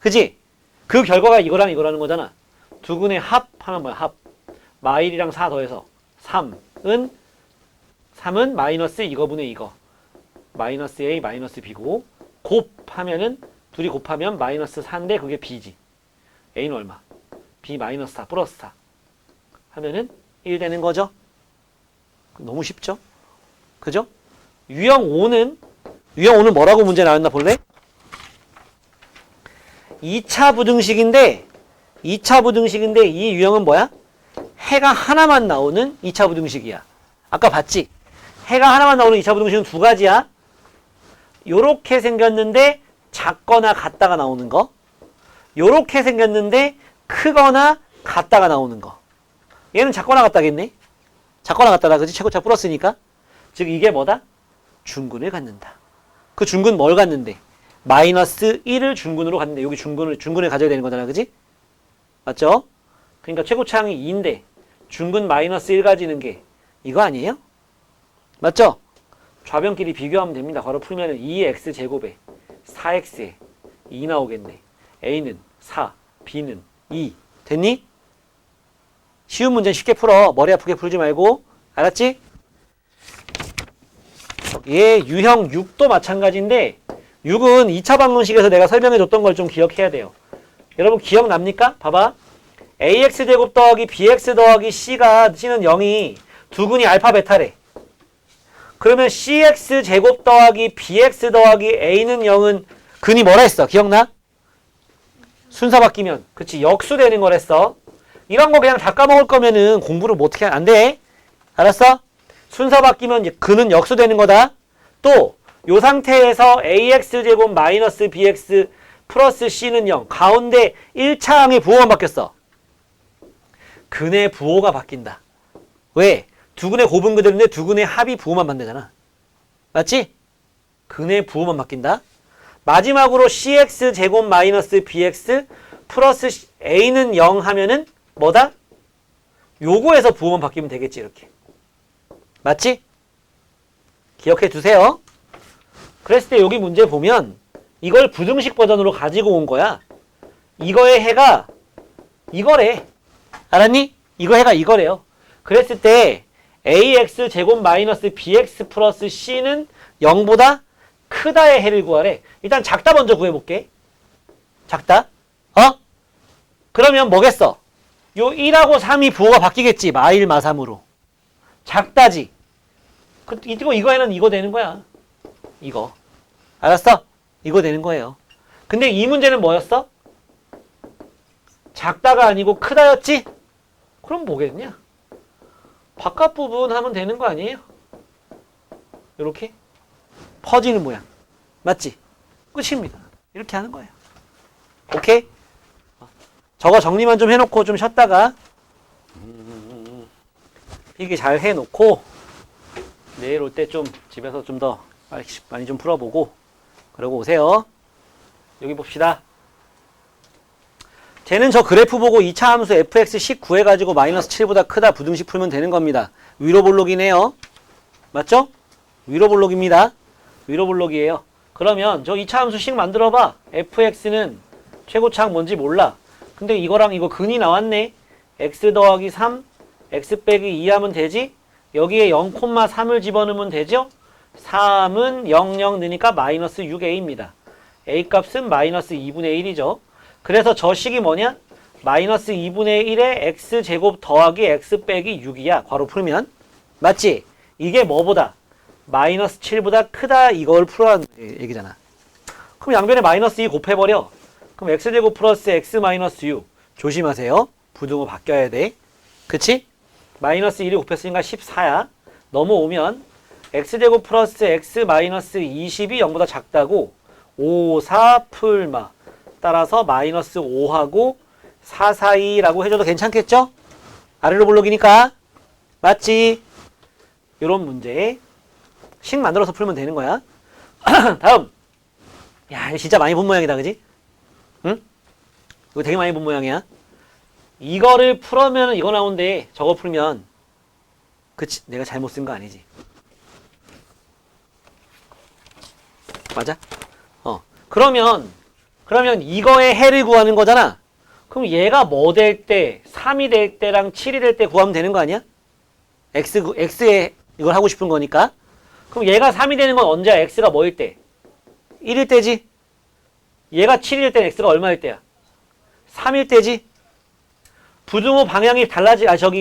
그지? 그 결과가 이거랑 이거라는 거잖아. 두근의 합 하면 뭐야? 합. 마일이랑 4 더해서 3은 마이너스 이거분의 이거. 마이너스 a 마이너스 b고, 곱하면은 둘이 곱하면 마이너스 4인데 그게 b지. a는 얼마? b 마이너스 4 플러스 4 하면은 1 되는 거죠. 너무 쉽죠? 그죠? 유형 5는 뭐라고 문제 나왔나 볼래? 2차 부등식인데 이 유형은 뭐야? 해가 하나만 나오는 2차 부등식이야. 아까 봤지? 해가 하나만 나오는 2차 부등식은 두 가지야. 요렇게 생겼는데 작거나 같다가 나오는 거. 요렇게 생겼는데 크거나 같다가 나오는 거. 얘는 작거나 같다겠네? 작거나 같다다, 그지? 최고차 플러스니까. 즉 이게 뭐다? 중근을 갖는다. 그 중근 뭘 갖는데? 마이너스 1을 중근으로 갖는데, 여기 중근을 가져야 되는 거잖아, 그지? 맞죠? 그러니까 최고차항이 2인데 중근 마이너스 1 가지는 게 이거 아니에요? 맞죠? 좌변끼리 비교하면 됩니다. 바로 풀면은 2x 제곱에 4x에 2 나오겠네. a는 4, b는 2. 됐니? 쉬운 문제는 쉽게 풀어. 머리 아프게 풀지 말고. 알았지? 얘 유형 6도 마찬가지인데 6은 2차 방정식에서 내가 설명해줬던 걸 좀 기억해야 돼요. 여러분 기억납니까? 봐봐. ax제곱 더하기 bx 더하기 c는 0이 두근이 알파 베타래. 그러면 cx 제곱 더하기 bx 더하기 a는 0은 근이 뭐라 했어? 기억나? 순서 바뀌면. 그치, 역수되는 거랬어. 이런 거 그냥 다 까먹을 거면은 공부를 뭐 어떻게 안 돼. 알았어? 순서 바뀌면 근은 역수되는 거다. 또 요 상태에서 ax 제곱 마이너스 bx 플러스 c는 0. 가운데 1차 항의 부호만 바뀌었어. 근의 부호가 바뀐다. 왜? 두 근의 곱은 그대로인데 두 근의 합이 부호만 바뀌잖아. 맞지? 근의 부호만 바뀐다. 마지막으로 cx 제곱 마이너스 bx 플러스 a는 0 하면은 뭐다? 요거에서 부호만 바뀌면 되겠지, 이렇게. 맞지? 기억해 두세요. 그랬을 때 여기 문제 보면 이걸 부등식 버전으로 가지고 온 거야. 이거의 해가 이거래. 알았니? 이거 해가 이거래요. 그랬을 때 ax 제곱 마이너스 bx 플러스 c는 0보다 크다의 해를 구하래. 일단 작다 먼저 구해볼게. 작다. 그러면 뭐겠어? 요 1하고 3이 부호가 바뀌겠지. 마1, 마3으로. 작다지. 이거에는 이거 되는 거야. 이거. 알았어? 이거 되는 거예요. 근데 이 문제는 뭐였어? 작다가 아니고 크다였지? 그럼 뭐겠냐? 바깥 부분 하면 되는 거 아니에요? 이렇게 퍼지는 모양. 맞지? 끝입니다. 이렇게 하는 거예요. 오케이? 저거 정리만 좀 해놓고 좀 쉬었다가 필기 잘 해놓고 내일 올 때 좀 집에서 좀 더 많이 좀 풀어보고 그러고 오세요. 여기 봅시다. 쟤는 저 그래프 보고 2차 함수 fx10 구해가지고 마이너스 7보다 크다 부등식 풀면 되는 겁니다. 위로 볼록이네요. 맞죠? 위로 볼록입니다. 위로 볼록이에요. 그러면 저 2차 함수식 만들어봐. fx는 최고차항 뭔지 몰라. 근데 이거랑 이거 근이 나왔네. x 더하기 3, x 빼기 2 하면 되지? 여기에 0,3을 집어넣으면 되죠? 3은 0, 0 넣으니까 마이너스 6a입니다. a 값은 마이너스 2분의 1이죠. 그래서 저 식이 뭐냐? 마이너스 2분의 1에 x제곱 더하기 x 빼기 6이야. 괄호 풀면. 맞지? 이게 뭐보다? 마이너스 7보다 크다 이걸 풀어라는 얘기잖아. 그럼 양변에 마이너스 2 곱해버려. 그럼 x제곱 플러스 x 마이너스 6. 조심하세요. 부등호 바뀌어야 돼. 그치? 마이너스 1이 곱했으니까 14야. 넘어오면 x제곱 플러스 x 마이너스 20이 0보다 작다고 5, 4 풀마. 따라서 마이너스 5하고 4 사이라고 해줘도 괜찮겠죠? 아래로 볼록이니까. 맞지? 요런 문제 식 만들어서 풀면 되는 거야. 다음. 야, 이거 진짜 많이 본 모양이다, 그지? 응? 이거 되게 많이 본 모양이야. 이거를 풀으면 이거 나온대. 저거 풀면. 그치? 내가 잘못 쓴 거 아니지? 맞아? 그러면 이거의 해를 구하는 거잖아. 그럼 얘가 뭐 될 때, 3이 될 때랑 7이 될 때 구하면 되는 거 아니야? x에 이걸 하고 싶은 거니까. 그럼 얘가 3이 되는 건 언제야? x가 뭐일 때? 1일 때지? 얘가 7일 때 x가 얼마일 때야? 3일 때지? 부등호 방향이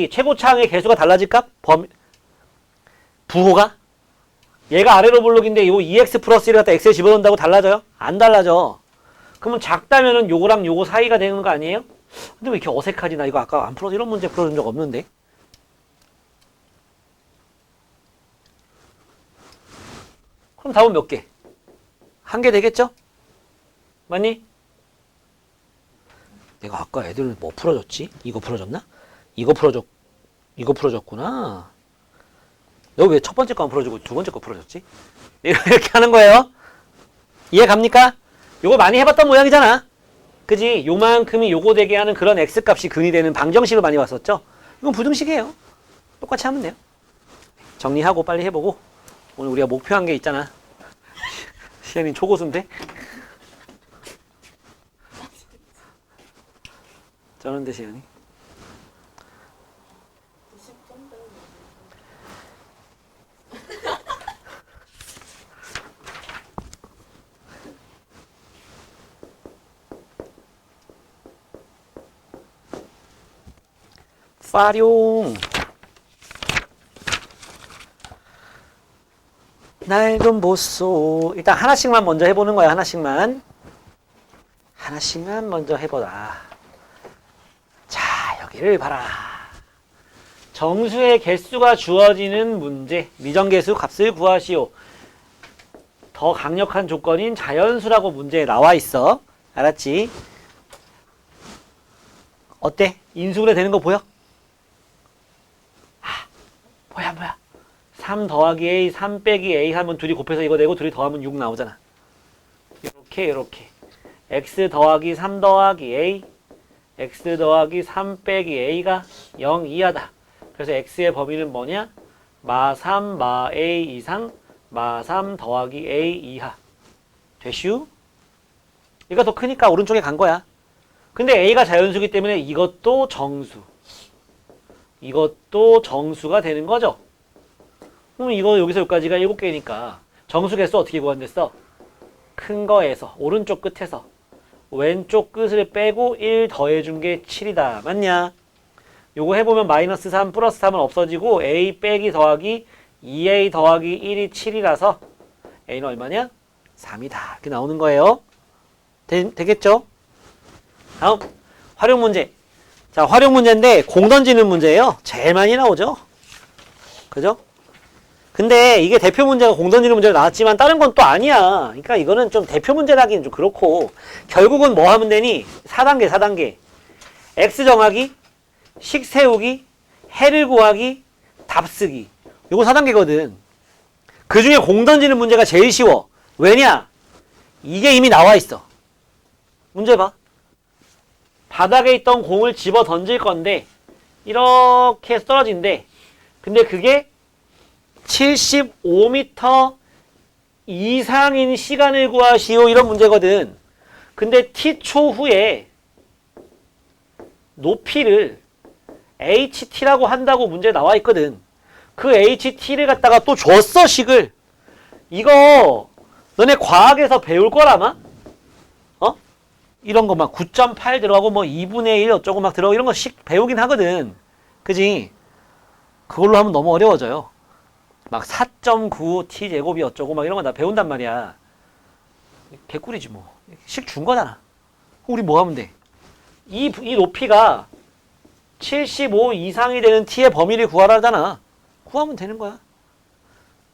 최고차항의 개수가 달라질까? 부호가? 얘가 아래로 볼록인데 요 2x 플러스 1을 갖다 x에 집어넣는다고 달라져요? 안 달라져. 그러면 작다면은 요거랑 요거 사이가 되는 거 아니에요? 근데 왜 이렇게 어색하지? 나 이거 아까 안 풀어서 이런 문제 풀어준 적 없는데. 그럼 답은 몇 개? 한 개 되겠죠? 맞니? 내가 아까 애들 뭐 풀어줬지? 이거 풀어줬나? 이거 풀어줬구나. 너 왜 첫 번째 거 안 풀어주고 두 번째 거 풀어줬지? 이렇게 하는 거예요. 이해 갑니까? 요거 많이 해봤던 모양이잖아. 그지? 요만큼이 요거 되게 하는 그런 x값이 근이 되는 방정식을 많이 봤었죠? 이건 부등식이에요. 똑같이 하면 돼요. 정리하고 빨리 해보고 오늘 우리가 목표한 게 있잖아. 시현이 초고수인데? 저런데 시현이? 파룡 날 좀 보소. 일단 하나씩만 먼저 해보는 거야. 하나씩만 먼저 해보라. 자, 여기를 봐라. 정수의 개수가 주어지는 문제. 미정개수 값을 구하시오. 더 강력한 조건인 자연수라고 문제에 나와 있어. 알았지? 어때? 인수분해 되는 거 보여? 뭐야? 3 더하기 A, 3 빼기 A 하면 둘이 곱해서 이거 내고 둘이 더하면 6 나오잖아. 이렇게. X 더하기 3 더하기 A, X 더하기 3 빼기 A가 0 이하다. 그래서 X의 범위는 뭐냐? 마 3, 마 A 이상, 마 3 더하기 A 이하. 되슈? 얘가 더 크니까 오른쪽에 간 거야. 근데 A가 자연수기 때문에 이것도 정수. 이것도 정수가 되는 거죠. 그럼 이거 여기서 여기까지가 7개니까 정수 개수 어떻게 구한댔어? 큰 거에서 오른쪽 끝에서 왼쪽 끝을 빼고 1 더해준 게 7이다. 맞냐? 요거 해보면 마이너스 3 플러스 3은 없어지고 A 빼기 더하기 2A 더하기 1이 7이라서 A는 얼마냐? 3이다. 이렇게 나오는 거예요. 되겠죠? 다음 활용 문제. 자, 활용 문제인데 공 던지는 문제예요. 제일 많이 나오죠. 그죠? 근데 이게 대표 문제가 공 던지는 문제가 나왔지만 다른 건 또 아니야. 그러니까 이거는 좀 대표 문제라기는 좀 그렇고 결국은 뭐 하면 되니? 4단계. X 정하기, 식 세우기, 해를 구하기, 답 쓰기. 요거 4단계거든. 그 중에 공 던지는 문제가 제일 쉬워. 왜냐? 이게 이미 나와 있어. 문제 봐. 바닥에 있던 공을 집어 던질 건데 이렇게 해서 떨어진대. 근데 그게 75m 이상인 시간을 구하시오. 이런 문제거든. 근데 t초 후에 높이를 ht라고 한다고 문제에 나와 있거든. 그 ht를 갖다가 또 줬어, 식을. 이거 너네 과학에서 배울 거라마? 이런 거 막 9.8 들어가고 뭐 2분의 1 어쩌고 막 들어가고 이런 거 식 배우긴 하거든. 그지? 그걸로 하면 너무 어려워져요. 막 4.95 t제곱이 어쩌고 막 이런 거 다 배운단 말이야. 개꿀이지 뭐. 식 준 거잖아. 우리 뭐 하면 돼? 이 높이가 75 이상이 되는 t의 범위를 구하라잖아. 구하면 되는 거야.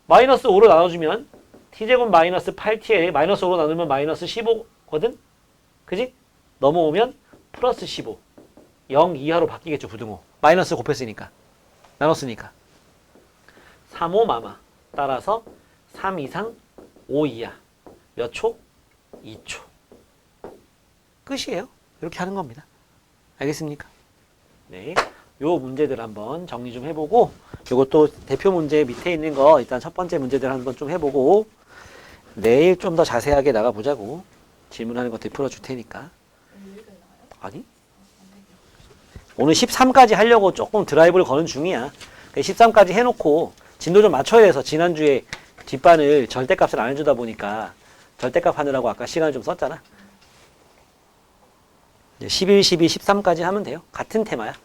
마이너스 5로 나눠주면 t제곱 마이너스 8t에 마이너스 5로 나누면 마이너스 15거든? 그지? 넘어오면 플러스 15. 0 이하로 바뀌겠죠, 부등호. 마이너스 곱했으니까. 나눴으니까. 3, 5 마마. 따라서 3 이상 5 이하. 몇 초? 2초. 끝이에요. 이렇게 하는 겁니다. 알겠습니까? 네. 요 문제들 한번 정리 좀 해보고, 요것도 대표 문제 밑에 있는 거 일단 첫 번째 문제들 한번 좀 해보고, 내일 좀 더 자세하게 나가보자고. 질문하는 것들 풀어줄 테니까. 아니? 오늘 13까지 하려고 조금 드라이브를 거는 중이야. 13까지 해놓고 진도 좀 맞춰야 돼서 지난주에 뒷반을 절대값을 안 해주다 보니까 절대값 하느라고 아까 시간을 좀 썼잖아. 11, 12, 13까지 하면 돼요. 같은 테마야.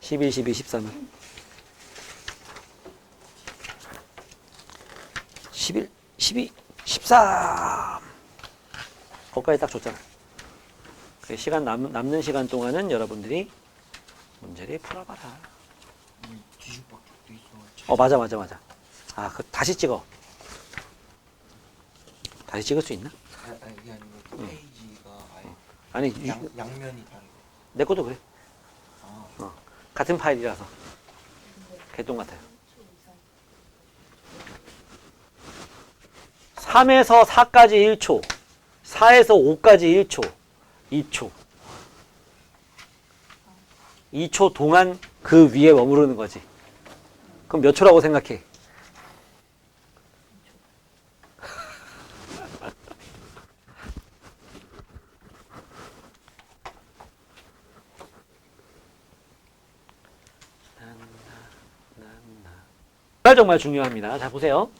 11, 12, 13은. 11, 12, 13. 거기까지 딱 줬잖아. 그 시간 남는 시간 동안은 여러분들이 문제를 풀어봐라. 맞아. 아, 다시 찍어. 다시 찍을 수 있나? 이게 아니고 페이지가 아니, 양면이 다르고. 내 것도 그래. 같은 파일이라서. 개똥 같아요. 3에서 4까지 1초. 4에서 5까지 1초. 2초. 2초 동안 그 위에 머무르는 거지. 그럼 몇 초라고 생각해? 정말 중요합니다. 자, 보세요.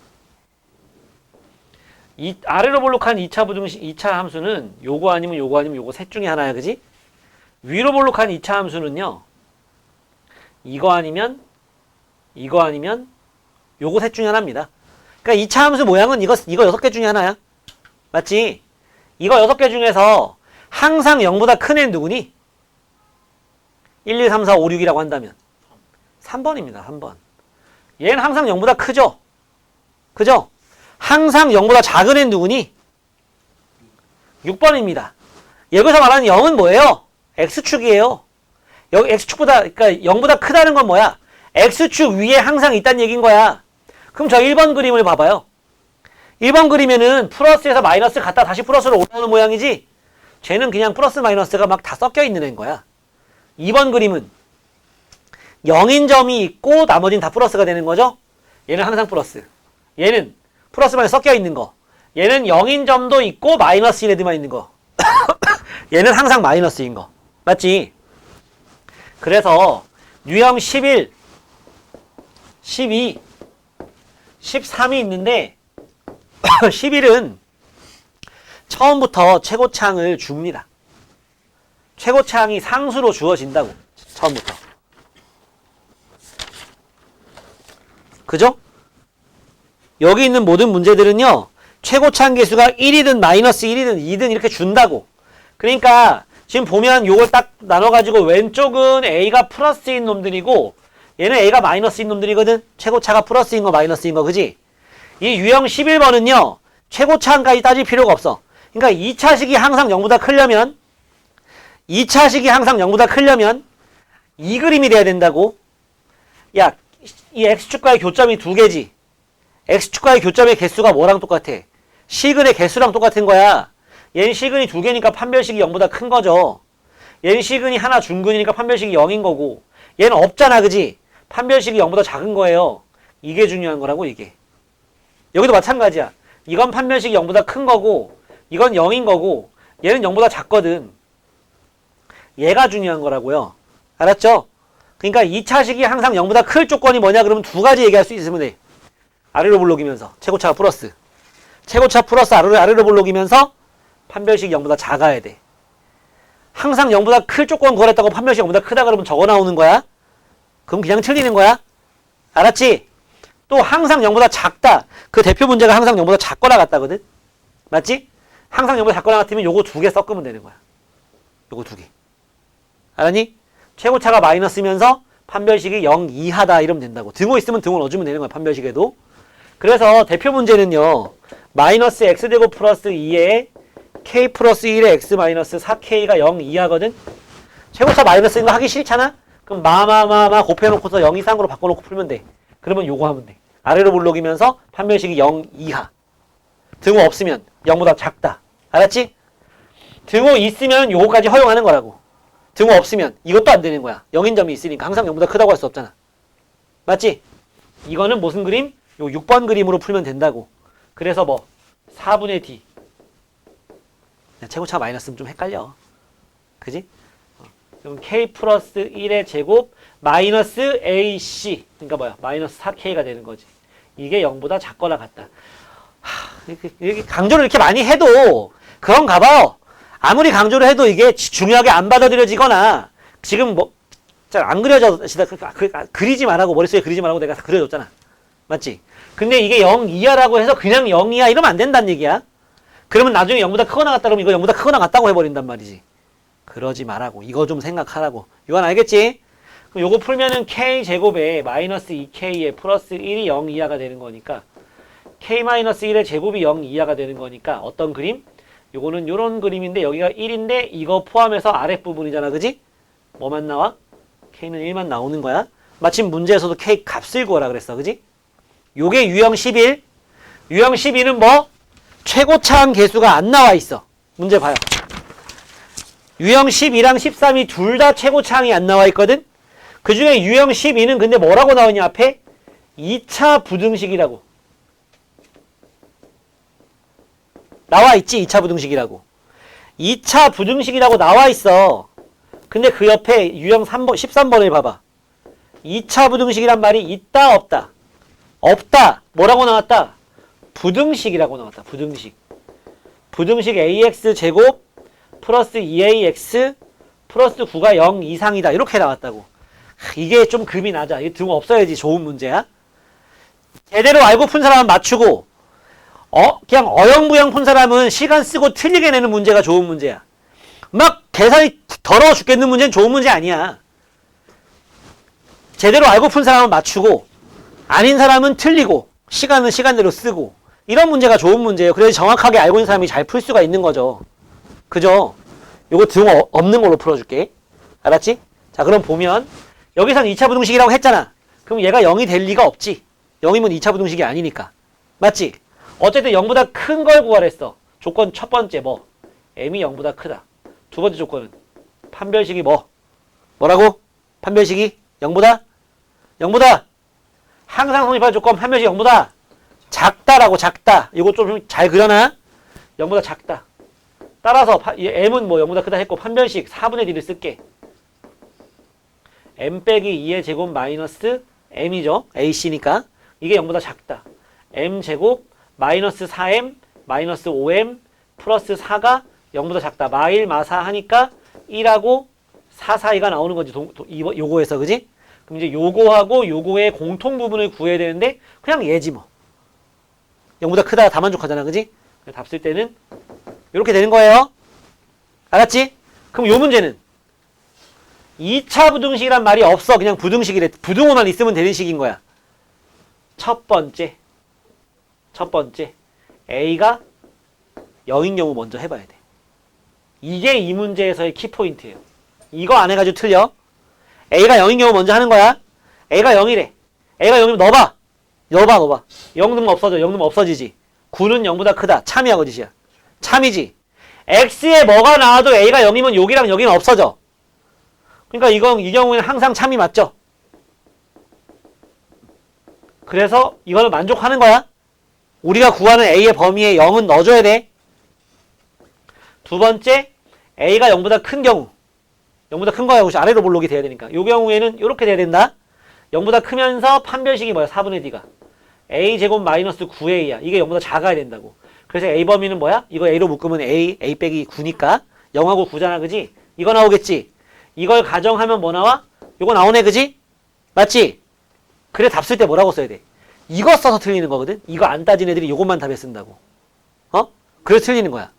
이 아래로 볼록한 2차 부등식 2차 함수는 요거 아니면 요거 셋 중에 하나야. 그지? 위로 볼록한 2차 함수는요. 이거 아니면 요거 셋 중에 하나입니다. 그러니까 2차 함수 모양은 이거 6개 중에 하나야. 맞지? 이거 6개 중에서 항상 0보다 큰 애는 누구니? 1, 2, 3, 4, 5, 6이라고 한다면 3번입니다. 3번. 얘는 항상 0보다 크죠? 그죠? 항상 0보다 작은 애는 누구니? 6번입니다. 여기서 말하는 0은 뭐예요? X축이에요. 여기 X축보다, 그러니까 0보다 크다는 건 뭐야? X축 위에 항상 있다는 얘기인 거야. 그럼 저 1번 그림을 봐봐요. 1번 그림에는 플러스에서 마이너스 갔다 다시 플러스로 올라오는 모양이지? 쟤는 그냥 플러스 마이너스가 막 다 섞여 있는 애인 거야. 2번 그림은 0인 점이 있고 나머지는 다 플러스가 되는 거죠? 얘는 항상 플러스. 얘는 플러스 마이너스 섞여 있는 거. 얘는 0인 점도 있고 마이너스인 애들만 있는 거. 얘는 항상 마이너스인 거. 맞지? 그래서 유형 11, 12, 13이 있는데 11은 처음부터 최고창을 줍니다. 최고창이 상수로 주어진다고. 처음부터. 그죠? 여기 있는 모든 문제들은요. 최고창 계수가 1이든 마이너스 1이든 2든 이렇게 준다고. 그러니까 지금 보면 요걸 딱 나눠가지고 왼쪽은 A가 플러스인 놈들이고 얘는 A가 마이너스인 놈들이거든. 최고차가 플러스인 거 마이너스인 거 그지? 이 유형 11번은요. 최고차까지 따질 필요가 없어. 그러니까 2차식이 항상 0보다 크려면 2차식이 항상 0보다 크려면 이 그림이 돼야 된다고. 야, 이 X축과의 교점이 2개지. X축과의 교점의 개수가 뭐랑 똑같아? 시근의 개수랑 똑같은 거야. 얘는 시근이 2개니까 판별식이 0보다 큰 거죠. 얘는 시근이 하나 중근이니까 판별식이 0인 거고 얘는 없잖아 그지? 판별식이 0보다 작은 거예요. 이게 중요한 거라고 이게. 여기도 마찬가지야. 이건 판별식이 0보다 큰 거고 이건 0인 거고 얘는 0보다 작거든. 얘가 중요한 거라고요. 알았죠? 그러니까 2차식이 항상 0보다 클 조건이 뭐냐 그러면 2가지 얘기할 수 있으면 돼. 아래로 볼록이면서 최고차가 플러스. 최고차 플러스 아래로 볼록이면서 판별식이 0보다 작아야 돼. 항상 0보다 클 조건 구하랬다고 판별식이 0보다 크다 그러면 적어 나오는 거야? 그럼 그냥 틀리는 거야? 알았지? 또 항상 0보다 작다. 그 대표 문제가 항상 0보다 작거나 같다거든? 맞지? 항상 0보다 작거나 같으면 요거 2개 섞으면 되는 거야. 요거 2개. 알았니? 최고차가 마이너스면서 판별식이 0 이하다 이러면 된다고. 등호 있으면 등호 넣어주면 되는 거야. 판별식에도. 그래서 대표 문제는요. 마이너스 x제곱 플러스 2에 k 플러스 1에 x 마이너스 4k가 0 이하거든? 최고차 마이너스인 거 하기 싫잖아? 그럼 마마마마 곱해놓고서 0 이상으로 바꿔놓고 풀면 돼. 그러면 요거 하면 돼. 아래로 볼록이면서 판별식이 0 이하. 등호 없으면 0보다 작다. 알았지? 등호 있으면 요거까지 허용하는 거라고. 등호 없으면 이것도 안 되는 거야. 0인 점이 있으니까 항상 0보다 크다고 할 수 없잖아. 맞지? 이거는 무슨 그림? 요 6번 그림으로 풀면 된다고. 그래서 뭐 4분의 d. 최고차 마이너스는 좀 헷갈려. 그지? 그럼 k 플러스 1의 제곱 마이너스 ac. 그러니까 뭐야? 마이너스 4k가 되는 거지. 이게 0보다 작거나 같다. 이렇게 강조를 이렇게 많이 해도 그런가 봐요. 아무리 강조를 해도 이게 중요하게 안 받아들여지거나 지금 뭐 잘 안 그려져시다 그리지 말라고 머릿속에 그리지 말라고 내가 다 그려줬잖아. 맞지? 근데 이게 0 이하라고 해서 그냥 0 이하 이러면 안 된다는 얘기야. 그러면 나중에 0보다 크거나 같다 그러면 이거 0보다 크거나 같다고 해버린단 말이지. 그러지 말라고. 이거 좀 생각하라고. 이건 알겠지? 그럼 요거 풀면은 k제곱에 마이너스 2k에 플러스 1이 0 이하가 되는 거니까 k-1의 제곱이 0 이하가 되는 거니까 어떤 그림? 요거는 요런 그림인데 여기가 1인데 이거 포함해서 아랫부분이잖아. 그지? 뭐만 나와? k는 1만 나오는 거야. 마침 문제에서도 k 값을 구하라 그랬어. 그지? 요게 유형 11. 유형 12는 뭐? 최고차항 계수가 안 나와 있어. 문제 봐요. 유형 12랑 13이 둘 다 최고차항이 안 나와 있거든? 그 중에 유형 12는 근데 뭐라고 나오냐 앞에? 2차 부등식이라고. 나와 있지? 2차 부등식이라고. 2차 부등식이라고 나와 있어. 근데 그 옆에 유형 3번, 13번을 봐봐. 2차 부등식이란 말이 있다 없다? 없다. 뭐라고 나왔다? 부등식이라고 나왔다. 부등식. 부등식 ax 제곱 플러스 2ax 플러스 9가 0 이상이다. 이렇게 나왔다고. 이게 좀 급이 낮아. 이게 등호 없어야지 좋은 문제야. 제대로 알고 푼 사람은 맞추고 그냥 어영부영 푼 사람은 시간 쓰고 틀리게 내는 문제가 좋은 문제야. 막 계산이 더러워 죽겠는 문제는 좋은 문제 아니야. 제대로 알고 푼 사람은 맞추고 아닌 사람은 틀리고 시간은 시간대로 쓰고 이런 문제가 좋은 문제예요. 그래서 정확하게 알고 있는 사람이 잘 풀 수가 있는 거죠. 그죠? 요거 등호 없는 걸로 풀어줄게. 알았지? 자, 그럼 보면 여기선 2차 부등식이라고 했잖아. 그럼 얘가 0이 될 리가 없지. 0이면 2차 부등식이 아니니까. 맞지? 어쨌든 0보다 큰 걸 구하랬어. 조건 첫 번째 뭐? m이 0보다 크다. 두 번째 조건은 판별식이 뭐라고? 판별식이 0보다 항상 성립할 조건 판별식이 0보다 작다라고. 작다. 이거 좀 잘 그려놔. 0보다 작다. 따라서 m은 뭐 0보다 크다 했고 판별식 4분의 d를 쓸게. m 빼기 2의 제곱 마이너스 m이죠. ac니까 이게 0보다 작다. m 제곱 마이너스 4m 마이너스 5m 플러스 4가 0보다 작다. 마1 마4 하니까 1하고 4 사이가 나오는 거지. 요거에서 그지? 그럼 이제 요거하고 요거의 공통 부분을 구해야 되는데 그냥 얘지 뭐. 0보다 크다 다 만족하잖아. 그지? 답 쓸 때는 이렇게 되는 거예요. 알았지? 그럼 요 문제는 2차 부등식이란 말이 없어. 그냥 부등식이래. 부등호만 있으면 되는 식인 거야. 첫 번째 A가 0인 경우 먼저 해봐야 돼. 이게 이 문제에서의 키포인트예요. 이거 안 해가지고 틀려. A가 0인 경우 먼저 하는 거야. A가 0이래. A가 0이면 넣어봐. 0 넣으면 없어져. 0 넣으면 없어지지. 9는 0보다 크다. 참이야 거짓이야. 참이지. X에 뭐가 나와도 A가 0이면 여기랑 여기는 없어져. 그러니까 이 경우에는 항상 참이 맞죠. 그래서 이거는 만족하는 거야. 우리가 구하는 A의 범위에 0은 넣어줘야 돼. 두 번째, A가 0보다 큰 경우. 0보다 큰 거야. 혹시 아래로 볼록이 돼야 되니까. 이 경우에는 이렇게 돼야 된다. 0보다 크면서 판별식이 뭐야? 4분의 D가. A제곱 마이너스 9A야. 이게 0보다 작아야 된다고. 그래서 A 범위는 뭐야? 이거 A로 묶으면 A 빼기 9니까 0하고 9잖아. 그지? 이거 나오겠지? 이걸 가정하면 뭐 나와? 이거 나오네. 그지? 맞지? 그래 답 쓸 때 뭐라고 써야 돼? 이거 써서 틀리는 거거든? 이거 안 따진 애들이 이것만 답에 쓴다고. 그래서 틀리는 거야.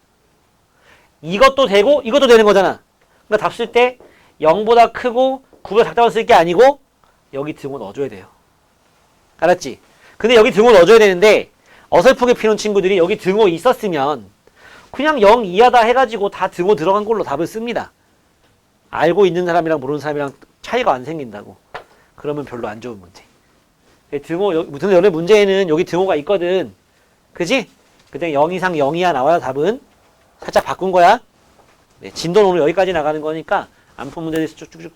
이것도 되고 이것도 되는 거잖아. 그러니까 답 쓸 때 0보다 크고 9보다 작다고 쓸 게 아니고 여기 등호 넣어줘야 돼요. 알았지? 근데 여기 등호 넣어줘야 되는데 어설프게 피는 친구들이 여기 등호 있었으면 그냥 0 이하다 해가지고 다 등호 들어간 걸로 답을 씁니다. 알고 있는 사람이랑 모르는 사람이랑 차이가 안 생긴다고. 그러면 별로 안 좋은 문제. 무슨 연애 문제에는 여기 등호가 있거든. 그지? 그때 0 이상 0 이하 나와야 답은 살짝 바꾼 거야. 네, 진도는 오늘 여기까지 나가는 거니까 안 푼 문제에서 쭉쭉쭉